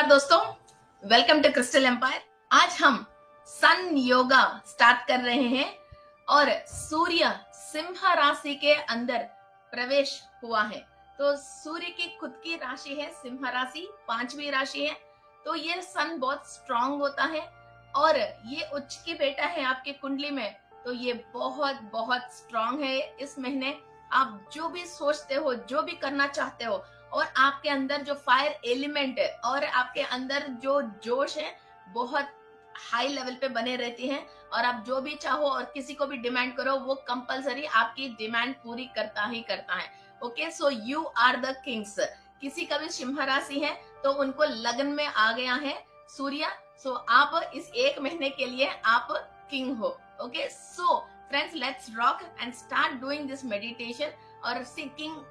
दोस्तों, welcome to crystal empire. आज हम सन योगा स्टार्ट कर रहे हैं और सूर्य सिंह राशि के अंदर प्रवेश हुआ है। तो सूर्य की खुद की राशि है सिंह राशि, 5वीं राशि है। तो ये सन बहुत स्ट्रांग होता है और ये उच्च की बेटा है आपकी कुंडली में, तो ये बहुत बहुत स्ट्रांग है। इस महीने आप जो भी सोचते हो, जो भी करना चाहते हो, और आपके अंदर जो फायर एलिमेंट है और आपके अंदर जो जोश है बहुत हाई लेवल पे बने रहती है। और आप जो भी चाहो और किसी को भी डिमांड करो, वो कंपलसरी आपकी डिमांड पूरी करता ही करता है। Okay, so you are the kings. किसी का भी सिंह राशि है तो उनको लगन में आ गया है सूर्य। सो आप इस एक महीने के लिए आप किंग हो। Okay, so friends, let's rock and start doing this meditation और सीकिंग।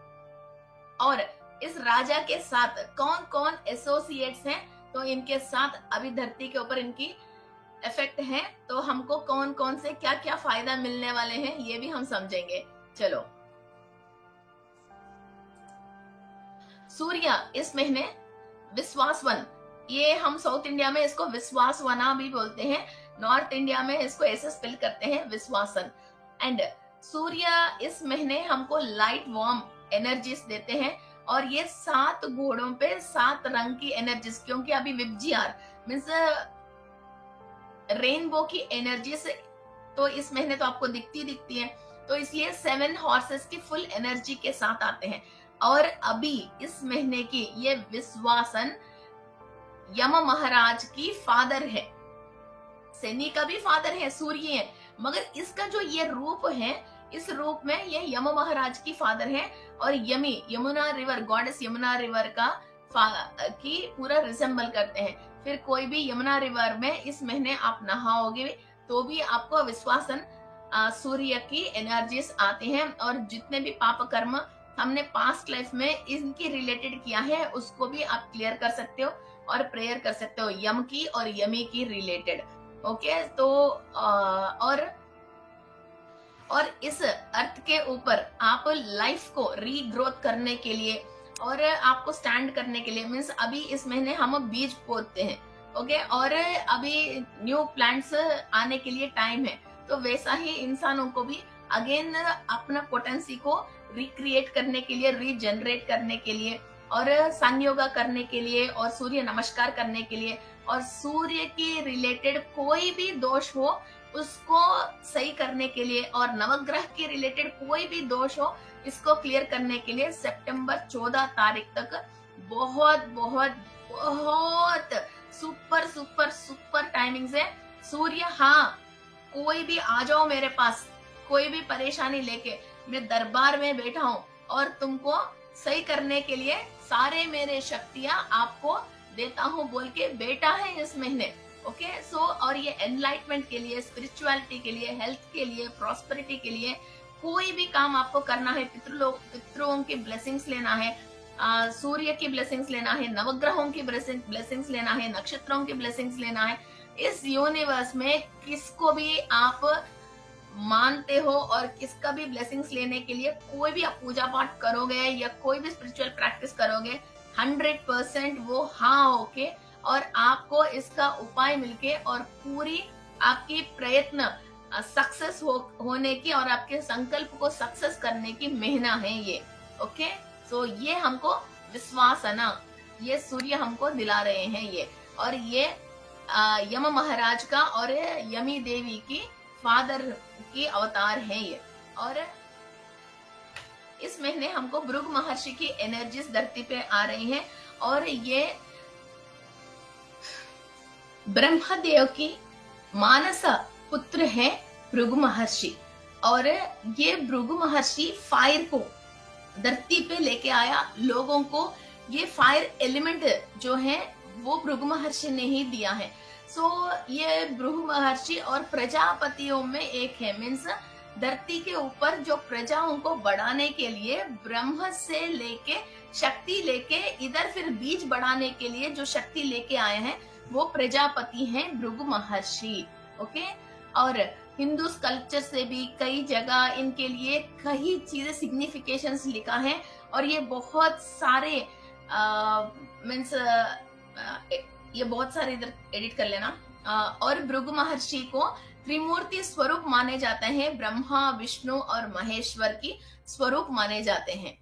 और इस राजा के साथ कौन कौन एसोसिएट्स हैं, तो इनके साथ अभी धरती के ऊपर इनकी इफेक्ट है, तो हमको कौन कौन से क्या क्या फायदा मिलने वाले हैं ये भी हम समझेंगे। चलो, सूर्य इस महीने विश्वासवन, ये हम साउथ इंडिया में इसको विश्वासवना भी बोलते हैं, नॉर्थ इंडिया में इसको ऐसे स्पेल करते हैं विश्वासन। एंड सूर्य इस महीने हमको लाइट वार्म एनर्जीज देते हैं और ये 7 घोड़ों पे 7 रंग की एनर्जीज, क्योंकि अभी विबजीआर मीन्स रेनबो की एनर्जीज तो इस महीने तो आपको दिखती है, तो इसलिए 7 हॉर्सेस की फुल एनर्जी के साथ आते हैं। और अभी इस महीने की ये विश्वासन यम महाराज की फादर है, शनि का भी फादर है, सूर्य है, मगर इसका जो ये रूप है, इस रूप में ये यम महाराज की फादर है। और yummy, Yamuna river, goddess Yamuna river का की पूरा रिसेंबल करते हैं। फिर कोई भी यमुना रिवर में इस महीने आप नहाओगे तो भी आपको विश्वासन सूर्य की एनर्जीज आती हैं। और जितने भी पाप कर्म हमने पास्ट लाइफ में इनकी रिलेटेड किया है उसको भी आप क्लियर कर सकते हो और प्रेयर कर सकते हो यम की और यमी की रिलेटेड। ओके, तो और इस अर्थ के ऊपर आप लाइफ को रीग्रोथ करने के लिए और आपको स्टैंड करने के लिए, मीन्स अभी इस महीने हम बीज बोते हैं। ओके, और अभी न्यू प्लांट्स आने के लिए टाइम है, तो वैसा ही इंसानों को भी अगेन अपना पोटेंसी को रिक्रिएट करने के लिए, रीजनरेट करने के लिए और सन योगा करने के लिए और सूर्य नमस्कार करने के लिए और सूर्य की रिलेटेड कोई भी दोष हो उसको सही करने के लिए और नवग्रह के रिलेटेड कोई भी दोष हो इसको क्लियर करने के लिए सितंबर 14 तारीख तक बहुत बहुत बहुत सुपर सुपर सुपर टाइमिंग्स है। सूर्य, हाँ, कोई भी आ जाओ मेरे पास, कोई भी परेशानी लेके, मैं दरबार में बैठा हूँ और तुमको सही करने के लिए सारे मेरे शक्तियां आपको देता हूँ बोल के बेटा है इस महीने। ओके, सो और ये एनलाइटमेंट के लिए, स्पिरिचुअलिटी के लिए, हेल्थ के लिए, प्रॉस्पेरिटी के लिए कोई भी काम आपको करना है, पितरों की ब्लेसिंग्स लेना है, सूर्य की ब्लेसिंग्स लेना है, नवग्रहों की ब्लेसिंग्स लेना है, नक्षत्रों की ब्लेसिंग्स लेना है, इस यूनिवर्स में किसको भी आप मानते हो और किसका भी ब्लेसिंग्स लेने के लिए कोई भी आप पूजा पाठ करोगे या कोई भी स्पिरिचुअल प्रैक्टिस करोगे, 100% वो हाँ होके और आपको इसका उपाय मिलके और पूरी आपकी प्रयत्न सक्सेस होने की और आपके संकल्प को सक्सेस करने की महीना है ये। ओके, सो ये हमको विश्वास है ना, ये सूर्य हमको दिला रहे हैं ये, और ये यम महाराज का और यमी देवी की फादर की अवतार है ये। और इस महीने हमको भृगु महर्षि की एनर्जीज धरती पे आ रही हैं और ये ब्रह्मदेव की मानस पुत्र है भृगु महर्षि। और ये भृगु महर्षि फायर को धरती पे लेके आया लोगों को, ये फायर एलिमेंट जो है वो भृगु महर्षि ने ही दिया है। सो ये भृगु महर्षि और प्रजापतियों में एक है, मीन्स धरती के ऊपर जो प्रजाओं को बढ़ाने के लिए ब्रह्म से लेके शक्ति लेके इधर फिर बीज बढ़ाने के लिए जो शक्ति लेके आए हैं वो प्रजापति हैं भृगु महर्षि। ओके, और हिंदू कल्चर से भी कई जगह इनके लिए कई चीजें सिग्निफिकेशंस लिखा है और ये बहुत सारे मीन्स ये बहुत सारे इधर एडिट कर लेना। और भृगु महर्षि को त्रिमूर्ति स्वरूप माने जाते हैं, ब्रह्मा विष्णु और महेश्वर की स्वरूप माने जाते हैं।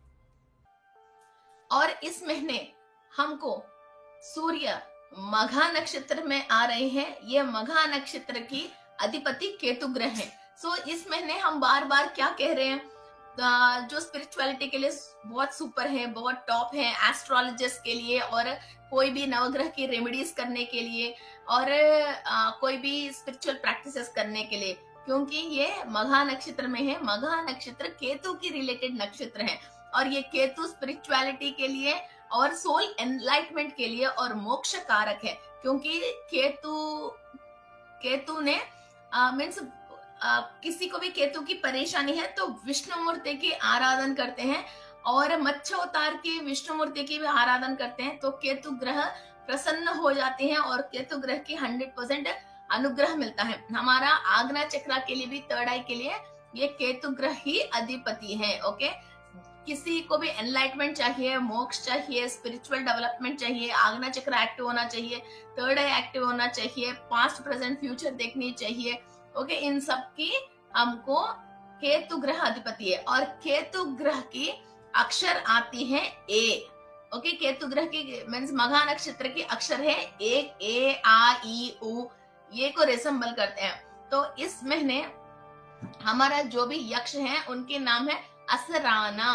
और इस महीने हमको सूर्य मघा नक्षत्र में आ रहे हैं। ये मघा नक्षत्र की अधिपति केतु ग्रह है। सो इस महीने हम बार बार क्या कह रहे हैं, जो स्पिरिचुअलिटी के लिए बहुत सुपर है, बहुत टॉप है, एस्ट्रोलॉजिस्ट के लिए और कोई भी नवग्रह की रेमेडीज करने के लिए और कोई भी स्पिरिचुअल प्रैक्टिसेस करने के लिए, क्योंकि ये मघा नक्षत्र में है। मघा नक्षत्र केतु की रिलेटेड नक्षत्र है और ये केतु स्पिरिचुअलिटी के लिए और सोल एनलाइटमेंट के लिए और मोक्ष कारक है, क्योंकि केतु ने मीन्स किसी को भी केतु की परेशानी है तो विष्णु मूर्ति की आराधन करते हैं और मत्स्यावतार की विष्णु मूर्ति की भी आराधन करते हैं, तो केतु ग्रह प्रसन्न हो जाते हैं और केतु ग्रह की 100% अनुग्रह मिलता है। हमारा आग्ना चक्र के लिए भी, थर्ड आई के लिए ये केतु ग्रह ही अधिपति है। ओके, किसी को भी एनलाइटमेंट चाहिए, मोक्ष चाहिए, स्पिरिचुअल डेवलपमेंट चाहिए, आग्ना चक्र एक्टिव होना चाहिए, थर्ड आई एक्टिव होना चाहिए, पास्ट प्रेजेंट फ्यूचर देखनी चाहिए। ओके, इन सब की हमको केतु ग्रह अधिपति है और केतु ग्रह की अक्षर आती है ए। ओके, केतु ग्रह की मीन्स मघा नक्षत्र की अक्षर है ए आ ई उ, ये को रिसेंबल करते हैं। तो इस महीने हमारा जो भी यक्ष है उनके नाम है असराना,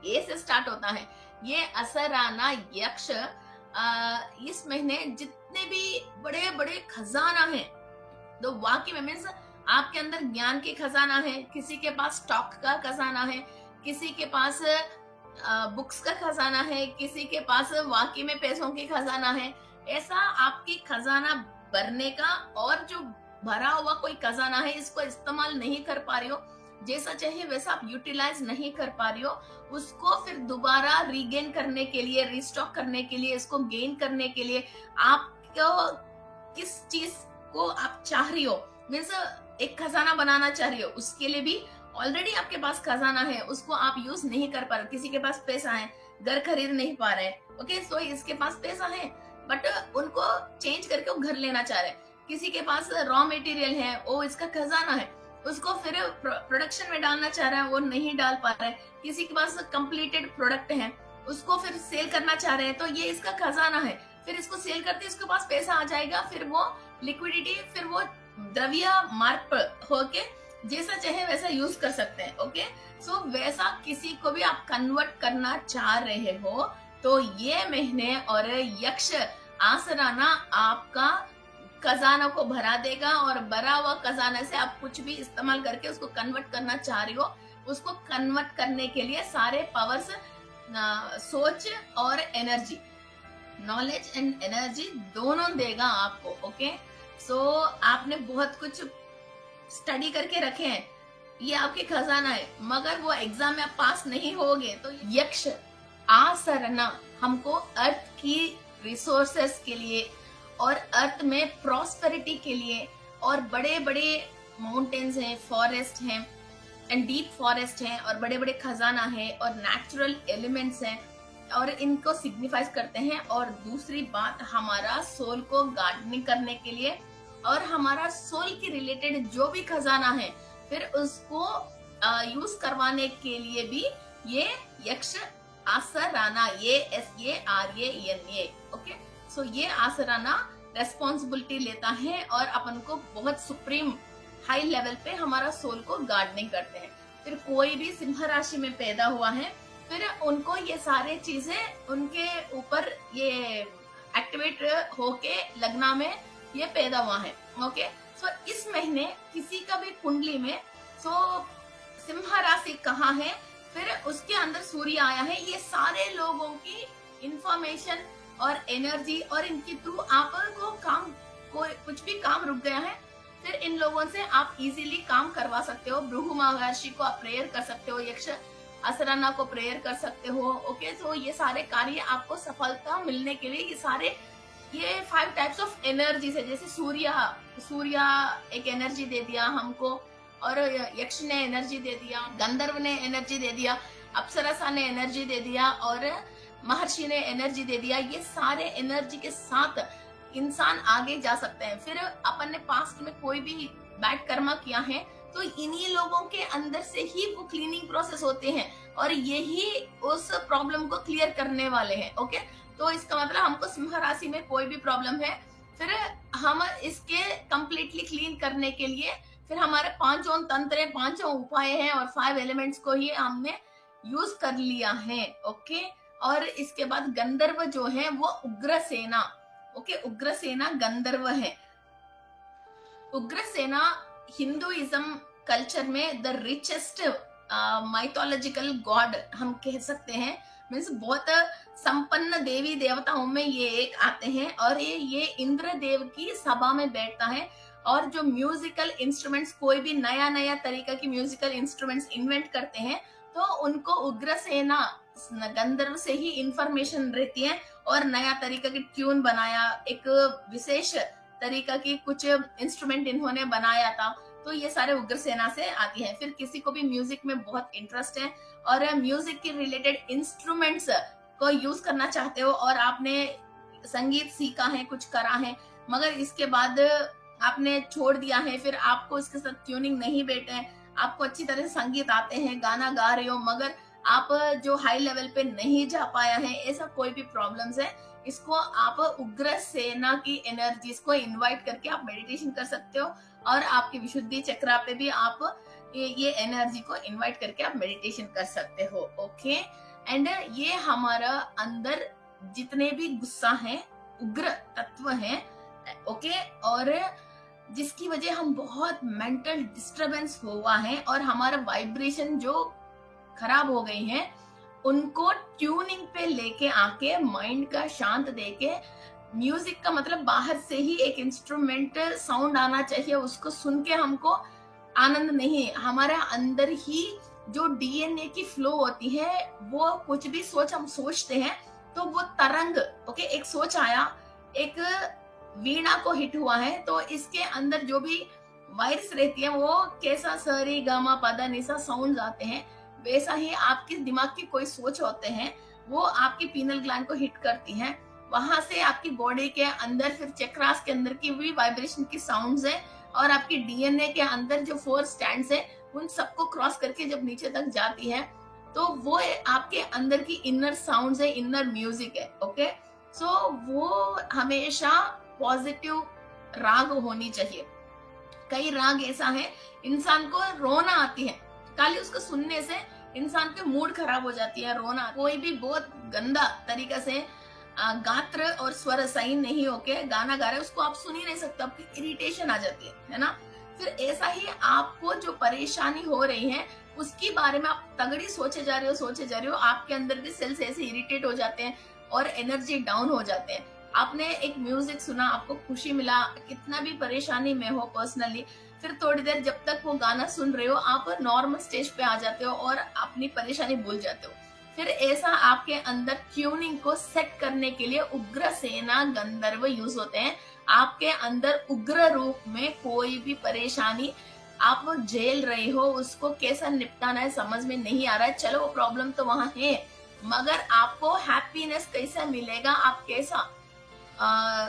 ए से स्टार्ट होता है। ये असराना यक्ष इस महीने जितने भी बड़े बड़े खजाना है, तो वाकई में मीन्स आपके अंदर ज्ञान की खजाना है, किसी के पास स्टॉक का खजाना है, किसी के पास बुक्स का खजाना है, किसी के पास वाकई में पैसों की खजाना है। ऐसा आपकी खजाना भरने का, और जो भरा हुआ कोई खजाना है इसको इस्तेमाल नहीं कर पा रही हो, जैसा चाहिए वैसा आप यूटिलाइज नहीं कर पा रही हो, उसको फिर दोबारा रीगेन करने के लिए, रिस्टॉक करने के लिए, इसको गेन करने के लिए आपको किस चीज को आप चाह रही हो, मीन्स एक खजाना बनाना चाह रही हो, उसके लिए भी ऑलरेडी आपके पास खजाना है, उसको आप यूज नहीं कर पा रहे। किसी के पास पैसा है, घर खरीद नहीं पा रहे, ओके, सो इसके पास पैसा है बट उनको चेंज करके वो घर लेना चाह रहे। किसी के पास रॉ मटेरियल है, वो इसका खजाना है, उसको फिर प्रोडक्शन में डालना चाह रहा है, वो नहीं डाल पा रहा है। किसी के पास कंप्लीटेड प्रोडक्ट है, उसको फिर सेल करना चाह रहे हैं, तो ये इसका खजाना है। फिर इसको सेल करते इसके पास पैसा आ जाएगा, फिर वो लिक्विडिटी, फिर वो द्रव्य मार्ग होके जैसा चाहे वैसा यूज कर सकते हैं। ओके, सो वैसा किसी को भी आप कन्वर्ट करना चाह रहे हो तो ये महीने और यक्ष आसराना आपका खजाना को भरा देगा, और भरा हुआ खजाना से आप कुछ भी इस्तेमाल करके उसको कन्वर्ट करना चाह रही हो, उसको कन्वर्ट करने के लिए सारे पावर्स, सोच और एनर्जी, नॉलेज एंड एनर्जी दोनों देगा आपको। ओके, सो आपने बहुत कुछ स्टडी करके रखे हैं, ये आपके खजाना है, मगर वो एग्जाम में आप पास नहीं होगे तो यक्ष आसरना हमको अर्थ की रिसोर्सेस के लिए और अर्थ में प्रॉस्पेरिटी के लिए, और बड़े बड़े माउंटेन्स हैं, फॉरेस्ट हैं एंड डीप फॉरेस्ट हैं, और बड़े बड़े खजाना है और नेचुरल एलिमेंट्स हैं, और इनको सिग्निफाइज करते हैं। और दूसरी बात, हमारा सोल को गार्डनिंग करने के लिए और हमारा सोल की रिलेटेड जो भी खजाना है फिर उसको यूज करवाने के लिए भी ये यक्ष आसराना, ये ओके, सो ये आसराना रेस्पॉन्सिबिलिटी लेता है और अपन को बहुत सुप्रीम हाई लेवल पे हमारा सोल को गार्डनिंग करते हैं। फिर कोई भी सिंह राशि में पैदा हुआ है, फिर उनको ये सारे चीजें उनके ऊपर ये एक्टिवेट होके लगना में ये पैदा हुआ है। ओके, सो इस महीने किसी का भी कुंडली में सिंह राशि कहाँ है, फिर उसके अंदर सूर्य आया है, ये सारे लोगों की इंफॉर्मेशन और एनर्जी, और इनके थ्रू आपको कुछ भी काम रुक गया है, फिर इन लोगों से आप इजीली काम करवा सकते हो। भृगु महर्षि को आप प्रेयर कर सकते हो, यक्ष असराना को प्रेयर कर सकते हो। ओके, तो ये सारे कार्य आपको सफलता मिलने के लिए ये 5 टाइप्स ऑफ एनर्जी है। जैसे सूर्य एक एनर्जी दे दिया हमको, और यक्ष ने एनर्जी दे दिया, गंधर्व ने एनर्जी दे दिया, अप्सरसा ने एनर्जी दे दिया, और महर्षि ने एनर्जी दे दिया, ये सारे एनर्जी के साथ इंसान आगे जा सकते हैं। फिर अपन ने पास्ट में कोई भी बैड कर्मा किया है तो इन्हीं लोगों के अंदर से ही वो क्लीनिंग प्रोसेस होते हैं और यही उस प्रॉब्लम को क्लियर करने वाले हैं। ओके, तो इसका मतलब हमको सिंह राशि में कोई भी प्रॉब्लम है, फिर हम इसके कंप्लीटली क्लीन करने के लिए फिर हमारे पांचों तंत्र है, पांचों उपाय हैं और 5 एलिमेंट्स को ही हमने यूज कर लिया है। ओके, और इसके बाद गंधर्व जो है वो उग्रसेना। ओके, उग्रसेना गंधर्व है। उग्रसेना हिंदुइज्म कल्चर में द रिचेस्ट माइथोलॉजिकल गॉड हम कह सकते हैं। मीन्स बहुत संपन्न देवी देवताओं में ये एक आते हैं और ये इंद्र देव की सभा में बैठता है। और जो म्यूजिकल इंस्ट्रूमेंट्स, कोई भी नया नया तरीका की म्यूजिकल इंस्ट्रूमेंट्स इन्वेंट करते हैं तो उनको उग्रसेना गंधर्व से ही इंफॉर्मेशन रहती है और नया तरीका की ट्यून बनाया, एक विशेष तरीका की कुछ इंस्ट्रूमेंट इन्होंने बनाया था, तो ये सारे उग्रसेना से आती है। फिर किसी को भी म्यूजिक में बहुत इंटरेस्ट है और म्यूजिक के रिलेटेड इंस्ट्रूमेंट्स को यूज करना चाहते हो और आपने संगीत सीखा है, कुछ करा है, मगर इसके बाद आपने छोड़ दिया है, फिर आपको इसके साथ ट्यूनिंग नहीं बैठे हैं, आपको अच्छी तरह से संगीत आते हैं, गाना गा रहे हो, मगर आप जो हाई लेवल पे नहीं जा पाया है, ऐसा कोई भी प्रॉब्लम्स है, इसको आप उग्र सेना की एनर्जीज को इनवाइट करके आप मेडिटेशन कर सकते हो और आपकी विशुद्धि चक्रा पे भी आप ये एनर्जी को इनवाइट करके आप मेडिटेशन कर सकते हो। ओके, एंड ये हमारा अंदर जितने भी गुस्सा है, उग्र तत्व है, ओके, और जिसकी वजह हम बहुत मेंटल डिस्टरबेंस हुआ है और हमारा वाइब्रेशन जो खराब हो गई है, उनको ट्यूनिंग पे लेके आके माइंड का शांत देके, म्यूजिक का मतलब बाहर से ही एक इंस्ट्रूमेंट साउंड आना चाहिए, उसको सुन के हमको आनंद नहीं, हमारे अंदर ही जो डीएनए की फ्लो होती है, वो कुछ भी सोच हम सोचते हैं तो वो तरंग, ओके, एक सोच आया, एक वीणा को हिट हुआ है तो इसके अंदर जो भी वायर्स रहती है वो कैसा सरी गामा पदा निसा साउंड आते हैं, वैसा ही आपके दिमाग की कोई सोच होते हैं वो आपकी पीनल ग्लैंड को हिट करती हैं, वहां से आपकी बॉडी के अंदर फिर चक्रास के अंदर की भी वाइब्रेशन की साउंड्स है और आपकी डीएनए के अंदर जो 4 स्टैंड्स है उन सबको क्रॉस करके जब नीचे तक जाती है तो वो आपके अंदर की इनर साउंड्स है, इनर म्यूजिक है। ओके, सो वो हमेशा पॉजिटिव राग होनी चाहिए। कई राग ऐसा है इंसान को रोना आती है, खाली उसको सुनने से इंसान के मूड खराब हो जाती है, रोना। कोई भी बहुत गंदा तरीका से गात्र और स्वर सही नहीं होके गाना गा रहे हैं, उसको आप सुन ही नहीं सकते, आपकी इरिटेशन आ जाती है ना। फिर ऐसा ही आपको जो परेशानी हो रही है उसके बारे में आप तगड़ी सोचे जा रहे हो, आपके अंदर भी सेल्स ऐसे इरिटेट हो जाते हैं और एनर्जी डाउन हो जाते हैं। आपने एक म्यूजिक सुना, आपको खुशी मिला, कितना भी परेशानी में हो पर्सनली, फिर थोड़ी देर जब तक वो गाना सुन रहे हो आप नॉर्मल स्टेज पे आ जाते हो और अपनी परेशानी भूल जाते हो। फिर ऐसा आपके अंदर ट्यूनिंग को सेट करने के लिए उग्र सेना गंधर्व यूज होते हैं। आपके अंदर उग्र रूप में कोई भी परेशानी आप झेल रहे हो, उसको कैसा निपटाना है समझ में नहीं आ रहा है, चलो वो प्रॉब्लम तो वहां है, मगर आपको हैप्पीनेस कैसा मिलेगा, आप कैसा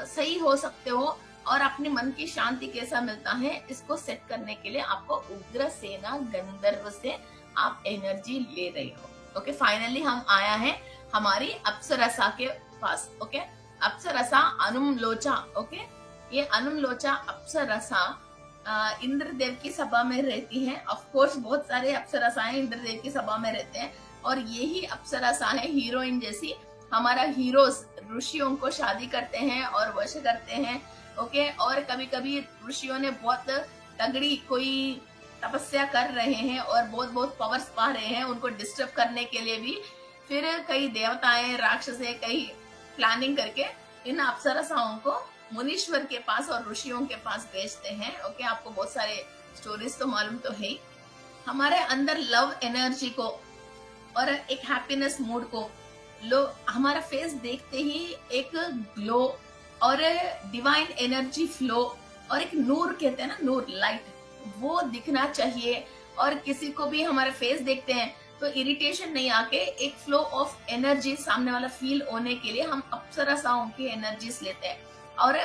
सही हो सकते हो और अपने मन की शांति कैसा मिलता है, इसको सेट करने के लिए आपको उग्र सेना गंधर्व से आप एनर्जी ले रहे हो। ओके, फाइनली हम आया है हमारी अप्सरसा के पास। ओके, अप्सरसा अनुमलोचा। ओके, ये अनुमलोचा अप्सरसा इंद्रदेव की सभा में रहती हैं। ऑफ कोर्स बहुत सारे अप्सरसाएं इंद्रदेव की सभा में रहते हैं और यही अप्सरसा है हीरोइन जैसी, हमारा हीरोज ऋषियों को शादी करते हैं और वश करते हैं। ओके, और कभी कभी ऋषियों ने बहुत तगड़ी कोई तपस्या कर रहे हैं और बहुत बहुत पावर्स पा रहे हैं, उनको डिस्टर्ब करने के लिए भी फिर कई देवताएं, राक्षस, कई प्लानिंग करके इन अप्सरसाओं को मुनीश्वर के पास और ऋषियों के पास भेजते हैं। ओके, आपको बहुत सारे स्टोरीज तो मालूम तो है ही। हमारे अंदर लव एनर्जी को और एक हैप्पीनेस मूड को हमारा फेस देखते ही एक ग्लो और डिवाइन एनर्जी फ्लो और एक नूर कहते हैं ना, नूर, लाइट, वो दिखना चाहिए। और किसी को भी हमारे फेस देखते हैं तो इरिटेशन नहीं आके एक फ्लो ऑफ एनर्जी सामने वाला फील होने के लिए हम अप्सराओं की एनर्जीज लेते हैं। और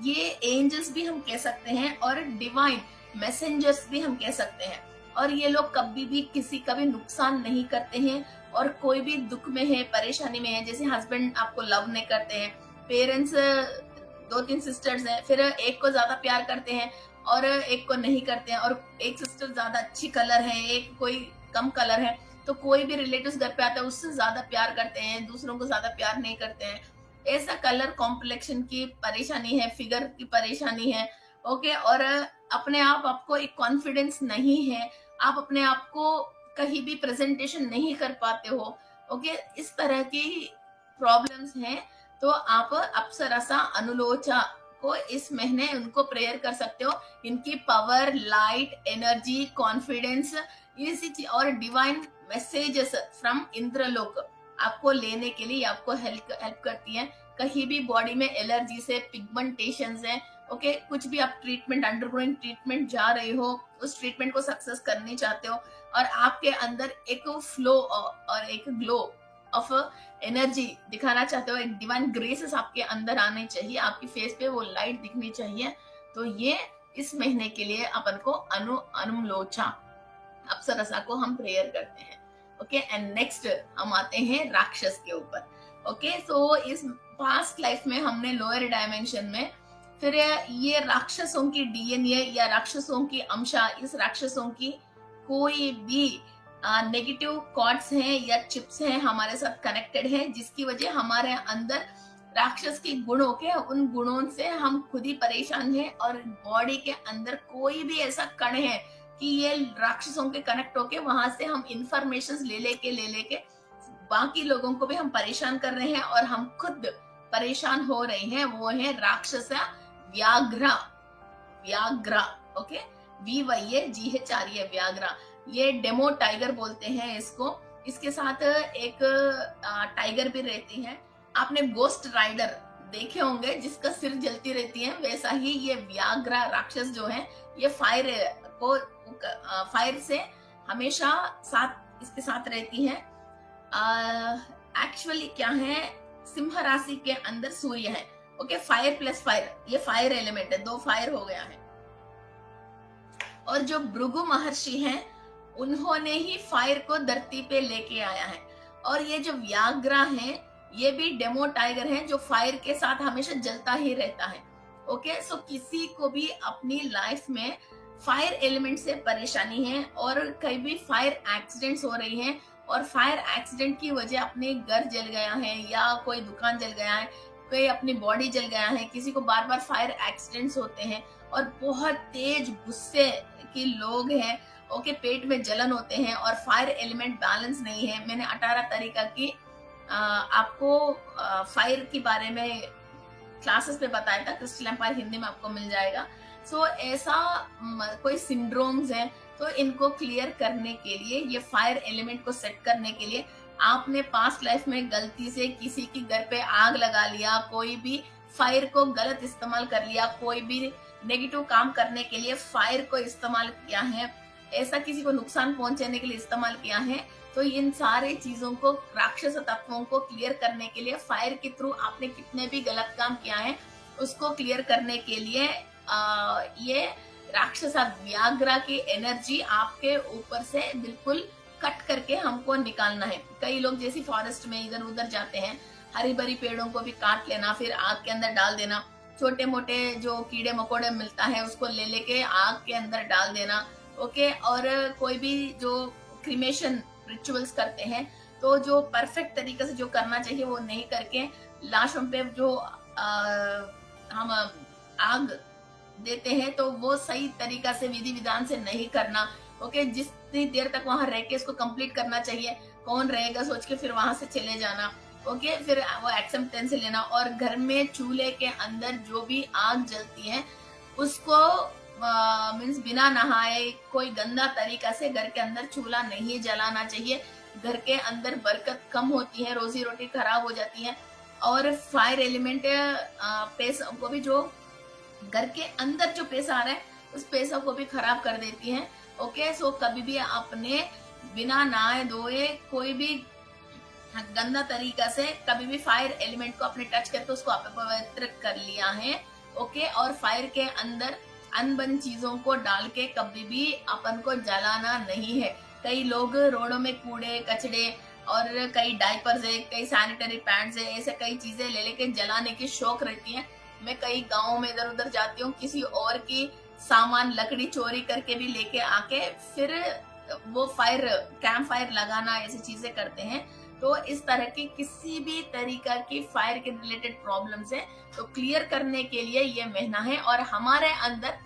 ये एंजल्स भी हम कह सकते हैं और डिवाइन मैसेंजर्स भी हम कह सकते हैं। और ये लोग कभी भी किसी का भी नुकसान नहीं करते हैं, और कोई भी दुख में है, परेशानी में है, जैसे हस्बैंड आपको लव नहीं करते हैं, पेरेंट्स 2-3 सिस्टर्स हैं, फिर एक को ज्यादा प्यार करते हैं और एक को नहीं करते हैं, और एक सिस्टर ज्यादा अच्छी कलर है, एक कोई कम कलर है, तो कोई भी रिलेटिव्स घर पे आता है उससे ज्यादा प्यार करते हैं, दूसरों को ज्यादा प्यार नहीं करते हैं। ऐसा कलर कॉम्प्लेक्शन की परेशानी है, फिगर की परेशानी है। ओके, और अपने आप आपको एक कॉन्फिडेंस नहीं है, आप अपने आप को कहीं भी प्रेजेंटेशन नहीं कर पाते हो। ओके, इस तरह की प्रॉब्लम्स हैं, तो आप अप्सरा अनुलोचा को इस महीने उनको प्रेयर कर सकते हो। इनकी पावर, लाइट, एनर्जी, कॉन्फिडेंस, ये और डिवाइन मैसेजेस फ्रॉम इंद्रलोक आपको लेने के लिए आपको हेल्प करती है। कहीं भी बॉडी में एलर्जी से, पिगमेंटेशन है, ओके, कुछ भी आप ट्रीटमेंट, अंडरगोइंग ट्रीटमेंट जा रहे हो, उस ट्रीटमेंट को सक्सेस करनी चाहते हो, और आपके अंदर एक फ्लो और एक ग्लो ऑफ एनर्जी दिखाना चाहते हो, एक डिवाइन ग्रेसेस आपके अंदर आने चाहिए, आपकी फेस पे वो लाइट दिखनी चाहिए, तो ये इस महीने के लिए अपन को अनुलोचा अप्सरसा को हम प्रेयर करते हैं। ओके, एंड नेक्स्ट हम आते हैं राक्षस के ऊपर। ओके, सो इस पास्ट लाइफ में हमने लोअर डायमेंशन में फिर ये राक्षसों की डीएनए या राक्षसों की अंशा, इस राक्षसों की कोई भी नेगेटिव कॉर्ड्स हैं या चिप्स हैं हमारे साथ कनेक्टेड है, जिसकी वजह हमारे अंदर राक्षस के गुणों के, उन गुणों से हम खुद ही परेशान हैं, और बॉडी के अंदर कोई भी ऐसा कण है कि ये राक्षसों के कनेक्ट होके वहां से हम इंफॉर्मेशन ले लेके बाकी लोगों को भी हम परेशान कर रहे हैं और हम खुद परेशान हो रहे हैं। वो है राक्षस व्याघ्रा। व्याघ्रा, ओके, VYAGHRA, व्याघ्रा। ये डेमो टाइगर बोलते हैं इसको। इसके साथ एक टाइगर भी रहती है। आपने गोस्ट राइडर देखे होंगे जिसका सिर जलती रहती है, वैसा ही ये व्याघ्रा राक्षस जो है, ये फायर से हमेशा साथ इसके साथ रहती है। एक्चुअली क्या है, सिंह राशि के अंदर सूर्य है। ओके, फायर प्लस फायर, ये फायर एलिमेंट है, 2 फायर हो गया है। और जो भृगु महर्षि हैं, उन्होंने ही फायर को धरती पे लेके आया है। और ये जो व्याघ्रा है, ये भी डेमो टाइगर है जो फायर के साथ हमेशा जलता ही रहता है। ओके, सो किसी को भी अपनी लाइफ में फायर एलिमेंट से परेशानी है, और कहीं भी फायर एक्सीडेंट्स हो रही हैं, और फायर एक्सीडेंट की वजह अपने घर जल गया है, या कोई दुकान जल गया है, कोई अपनी बॉडी जल गया है, किसी को बार बार फायर एक्सीडेंट्स होते हैं, और बहुत तेज गुस्से के लोग हैं। ओके, पेट में जलन होते हैं, और फायर एलिमेंट बैलेंस नहीं है। मैंने 18 तरीका की आपको फायर के बारे में क्लासेस पे बताया था, क्रिस्टल एम्पायर हिंदी में आपको मिल जाएगा। सो ऐसा कोई सिंड्रोम्स है, तो इनको क्लियर करने के लिए, ये फायर एलिमेंट को सेट करने के लिए, आपने पास्ट लाइफ में गलती से किसी की घर पे आग लगा लिया, कोई भी फायर को गलत इस्तेमाल कर लिया, कोई भी नेगेटिव काम करने के लिए फायर को इस्तेमाल किया है, ऐसा किसी को नुकसान पहुंचाने के लिए इस्तेमाल किया है, तो इन सारे चीजों को, राक्षस तत्वों को क्लियर करने के लिए, फायर के थ्रू आपने कितने भी गलत काम किया है उसको क्लियर करने के लिए ये राक्षस व्याघ्रा की एनर्जी आपके ऊपर से बिल्कुल कट करके हमको निकालना है। कई लोग जैसे फॉरेस्ट में इधर उधर जाते हैं, हरी भरी पेड़ों को भी काट लेना, फिर आग के अंदर डाल देना, छोटे मोटे जो कीड़े मकोड़े मिलता है उसको ले लेके आग के अंदर डाल देना। ओके, और कोई भी जो क्रीमेशन रिचुअल्स करते हैं, तो जो परफेक्ट तरीके से जो करना चाहिए वो नहीं करके लाशों पे जो हम आग देते हैं, तो वो सही तरीका से विधि विधान से नहीं करना। ओके, जितनी देर तक वहां रह के इसको कंप्लीट करना चाहिए, कौन रहेगा सोच के फिर वहां से चले जाना। ओके, फिर वो एक्सेप्टेंस लेना, और घर में चूल्हे के अंदर जो भी आग जलती है उसको मीन्स बिना नहाए, कोई गंदा तरीका से घर के अंदर चूल्हा नहीं जलाना चाहिए। घर के अंदर बरकत कम होती है, रोजी रोटी खराब हो जाती है, और फायर एलिमेंट पैसों को भी, जो घर के अंदर जो पैसा आ रहा है उस पैसा को भी खराब कर देती है। ओके, सो कभी भी अपने बिना नहाए धोए कोई भी गंदा तरीका से कभी भी फायर एलिमेंट को अपने टच करके उसको अपवित्र कर लिया है। ओके, और फायर के अंदर अनबन चीजों को डाल के कभी भी अपन को जलाना नहीं है। कई लोग रोडों में कूड़े कचड़े और कई डायपर्स है, कई सैनिटरी पैड्स है, ऐसे कई चीजें ले लेके जलाने की शौक रहती है। मैं कई गाँव में इधर उधर जाती हूँ, किसी और की सामान लकड़ी चोरी करके भी लेके आके फिर वो फायर कैंप फायर लगाना ऐसी चीजें करते हैं। तो इस तरह की किसी भी तरीका की फायर के रिलेटेड प्रॉब्लम्स है तो क्लियर करने के लिए ये महीना है। और हमारे अंदर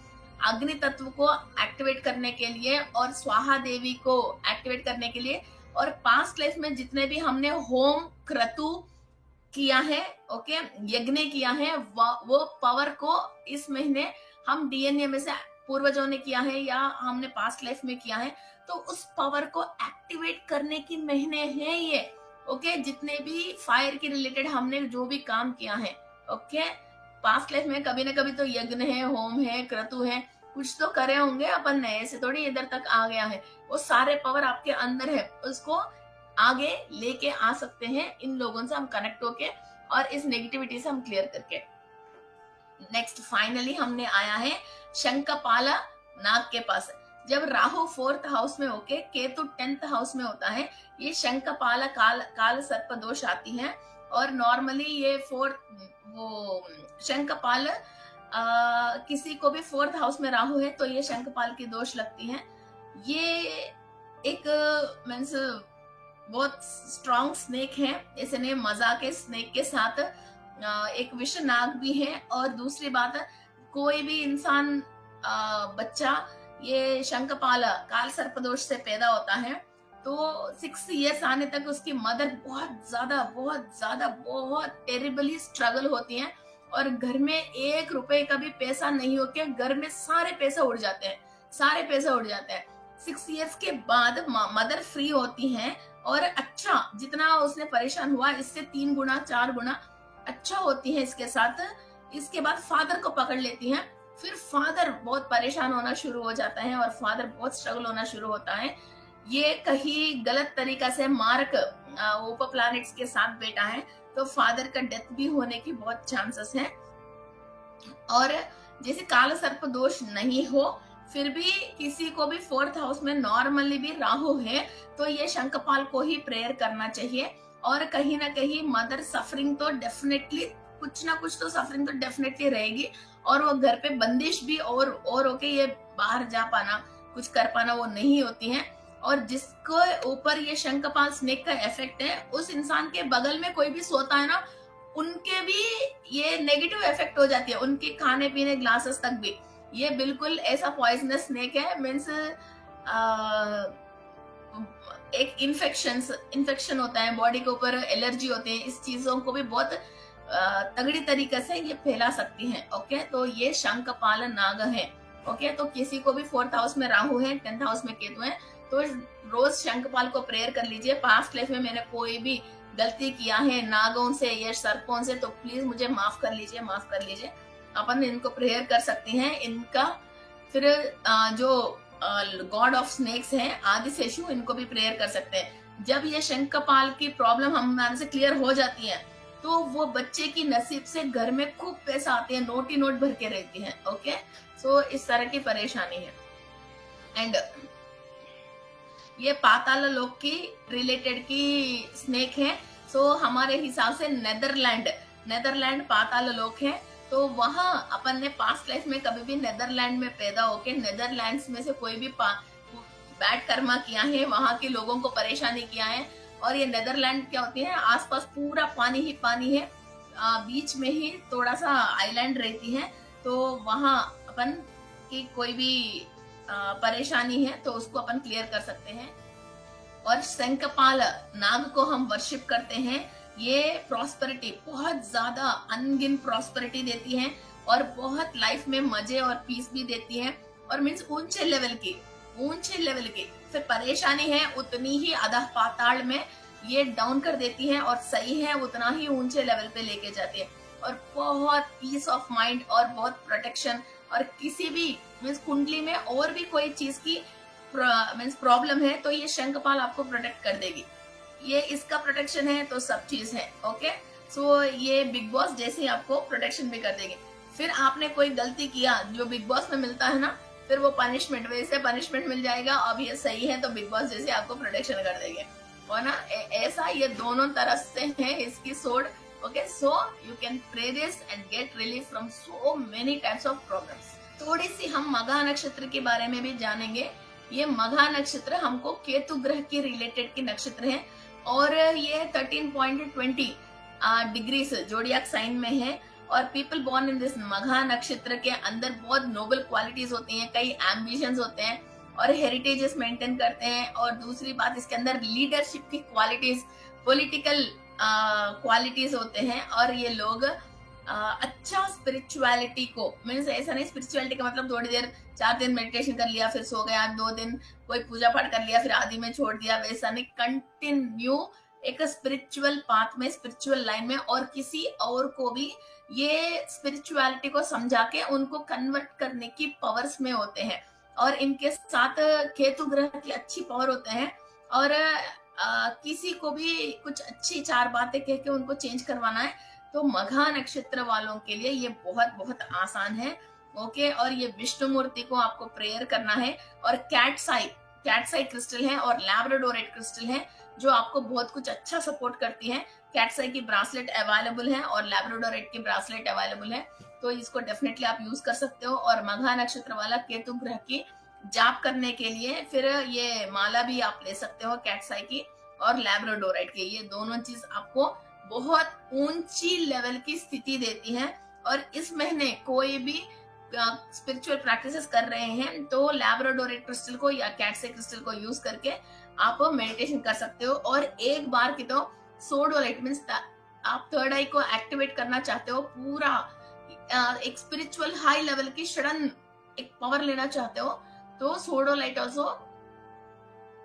अग्नि तत्व को एक्टिवेट करने के लिए और स्वाहा देवी को एक्टिवेट करने के लिए और पास्ट लाइफ में जितने भी हमने होम क्रतु किया है, ओके, यज्ञ किया है, वो पावर को इस महीने हम डीएनए में से पूर्वजों ने किया है या हमने पास्ट लाइफ में किया है, तो उस पावर को एक्टिवेट करने की महीने हैं ये। ओके, जितने भी फायर के रिलेटेड हमने जो भी काम किया है, ओके, पास्ट लाइफ में कभी ना कभी तो यज्ञ है, होम है, क्रतु है, कुछ तो करे होंगे अपन ने, ऐसे थोड़ी इधर तक आ गया है। वो सारे पावर आपके अंदर है, उसको आगे लेके आ सकते हैं इन लोगों से हम कनेक्ट होके और इस नेगेटिविटी से हम क्लियर करके। नेक्स्ट फाइनली हमने आया है शंखपाला नाग के पास। जब राहु 4th हाउस में होके केतु 10th हाउस में होता है, ये शंखपाला काल सर्प दोष आती है। और नॉर्मली ये वो शंखपाल किसी को भी 4th हाउस में राहु है तो ये शंखपाल की दोष लगती है। ये एक मीन्स बहुत स्ट्रॉन्ग स्नेक है, इसने मजा के स्नेक के साथ एक विष नाग भी है। और दूसरी बात, कोई भी इंसान बच्चा ये शंखपाला काल सर्पदोष से पैदा होता है तो 6 इयर्स आने तक उसकी मदर बहुत टेरिबली स्ट्रगल होती है और घर में 1 रुपए का भी पैसा नहीं होके घर में सारे पैसे उड़ जाते हैं। 6 इयर्स के बाद मदर फ्री होती हैं और अच्छा जितना उसने परेशान हुआ इससे 3 गुना 4 गुना अच्छा होती है इसके साथ। इसके बाद फादर को पकड़ लेती हैं, फिर फादर बहुत परेशान होना शुरू हो जाता है और फादर बहुत स्ट्रगल होना शुरू होता है। ये कहीं गलत तरीका से मार्क ओपा प्लैनेट्स के साथ बैठा है तो फादर का डेथ भी होने की बहुत चांसेस है। और जैसे काल सर्प दोष नहीं हो फिर भी किसी को भी 4th हाउस में नॉर्मली भी राहु है तो ये शंखपाल को ही प्रेयर करना चाहिए। और कहीं ना कहीं मदर सफरिंग तो डेफिनेटली कुछ ना कुछ तो सफरिंग तो डेफिनेटली रहेगी और वो घर पे बंदिश भी और होके ये बाहर जा पाना कुछ कर पाना वो नहीं होती है। और जिसको ऊपर ये शंखपाल स्नेक का इफेक्ट है उस इंसान के बगल में कोई भी सोता है ना उनके भी ये नेगेटिव इफेक्ट हो जाती है, उनके खाने पीने ग्लासेस तक भी। ये बिल्कुल ऐसा पॉइजनस स्नेक है, मीन्स एक इन्फेक्शन होता है बॉडी के ऊपर, एलर्जी होती है, इस चीजों को भी बहुत तगड़ी तरीके से ये फैला सकती है। ओके, तो ये शंखपाल नाग है। ओके, तो किसी को भी 4th हाउस में राहु है, 10th हाउस में केतु है तो रोज शंखपाल को प्रेयर कर लीजिए। पास्ट लाइफ में मैंने कोई भी गलती किया है नागों से या सर्पों से तो प्लीज मुझे माफ कर लीजिए। अपन इनको प्रेयर कर सकते हैं। इनका फिर जो गॉड ऑफ स्नेक्स हैं आदिशेषु, इनको भी प्रेयर कर सकते हैं। जब ये शंखपाल की प्रॉब्लम हमारे से क्लियर हो जाती है तो वो बच्चे की नसीब से घर में खूब पैसा आते हैं, नोट ही नोट भर के रहती है। ओके, सो इस तरह की परेशानी है। एंड ये पाताल लोक की रिलेटेड की स्नेक है। सो हमारे हिसाब से नेदरलैंड पाताल लोक है। तो वहां अपन ने पास्ट लाइफ में कभी भी नेदरलैंड में पैदा होके नेदरलैंड्स में से कोई भी बैड कर्मा किया है, वहां के लोगों को परेशानी किया है। और ये नेदरलैंड क्या होती है, आसपास पूरा पानी ही पानी है, बीच में ही थोड़ा सा आइलैंड रहती है। तो वहां अपन की कोई भी परेशानी है तो उसको अपन क्लियर कर सकते हैं। और शंखपाल नाग को हम वर्शिप करते हैं। ये प्रॉस्पेरिटी, बहुत ज्यादा अनगिन प्रॉस्पेरिटी देती है और बहुत लाइफ में मजे और पीस भी देती है। और मीन्स ऊंचे लेवल की फिर परेशानी है उतनी ही अधः पाताल में ये डाउन कर देती है और सही है उतना ही ऊंचे लेवल पे लेके जाती है। और बहुत पीस ऑफ माइंड और बहुत प्रोटेक्शन। और किसी भी मीन्स कुंडली में और भी कोई चीज की मीन्स प्रॉब्लम है तो ये शंखपाल आपको प्रोटेक्ट कर देगी। ये इसका प्रोटेक्शन है तो सब चीज है। ओके, सो ये बिग बॉस जैसे ही आपको प्रोटेक्शन भी कर देगी। फिर आपने कोई गलती किया जो बिग बॉस में मिलता है ना, फिर वो पनिशमेंट, वैसे पनिशमेंट मिल जाएगा। अब ये सही है तो बिग बॉस जैसे आपको प्रोटेक्शन कर देंगे, और ना ऐसा ये दोनों तरफ से है इसकी सोड। Okay, so you can pray this and get relief from so many types of problems. थोड़ी सी हम मघा नक्षत्र के बारे में भी जानेंगे। ये मघा नक्षत्र हमको केतु ग्रह के रिलेटेड के नक्षत्र है, और ये 13.20 डिग्रीज जोडियाक साइन में है। और पीपल बोर्न इन दिस मघा नक्षत्र के अंदर बहुत नोबल क्वालिटीज होती हैं, कई एम्बिशंस होते हैं और हेरिटेजेस मेंटेन करते हैं। और दूसरी बात, इसके अंदर लीडरशिप की क्वालिटीज, पॉलिटिकल क्वालिटीज होते हैं। और ये लोग अच्छा स्पिरिचुअलिटी को, मीन्स ऐसा नहीं स्पिरिचुअलिटी का मतलब थोड़ी देर 4 दिन मेडिटेशन कर लिया फिर सो गया, 2 दिन कोई पूजा पाठ कर लिया फिर आदि में छोड़ दिया, वैसा नहीं। कंटिन्यू एक स्पिरिचुअल पाथ में, स्पिरिचुअल लाइन में, और किसी और को भी ये स्पिरिचुअलिटी को समझा के उनको कन्वर्ट करने की पावर्स में होते हैं। और इनके साथ केतु ग्रह की अच्छी पावर होते हैं। और किसी को भी कुछ अच्छी 4 बातें कह के उनको चेंज करवाना है तो मघा नक्षत्र वालों के लिए ये बहुत बहुत आसान है। ओके, और ये विष्णु मूर्ति को आपको प्रेयर करना है। और कैटसाई क्रिस्टल है और लैब्राडोराइट क्रिस्टल है जो आपको बहुत कुछ अच्छा सपोर्ट करती है। कैटसाई की ब्रासलेट अवेलेबल है और लैब्राडोराइट की ब्रासलेट अवेलेबल है, तो इसको डेफिनेटली आप यूज कर सकते हो। और मघा नक्षत्र वाला केतु ग्रह की जाप करने के लिए फिर ये माला भी आप ले सकते हो कैटसाई की और लैब्राडोराइट की। ये दोनों चीज आपको बहुत ऊंची लेवल की स्थिति देती है। और इस महीने कोई भी स्पिरिचुअल प्रैक्टिसेस कर रहे हैं तो लैब्राडोराइट क्रिस्टल को या कैटसाई क्रिस्टल को यूज करके आप मेडिटेशन कर सकते हो। और एक बार की तो सोडोलाइट मीन्स आप थर्ड आई को एक्टिवेट करना चाहते हो, पूरा एक स्पिरिचुअल हाई लेवल की सडन एक पावर लेना चाहते हो, तो सोडोलाइट ऑल्सो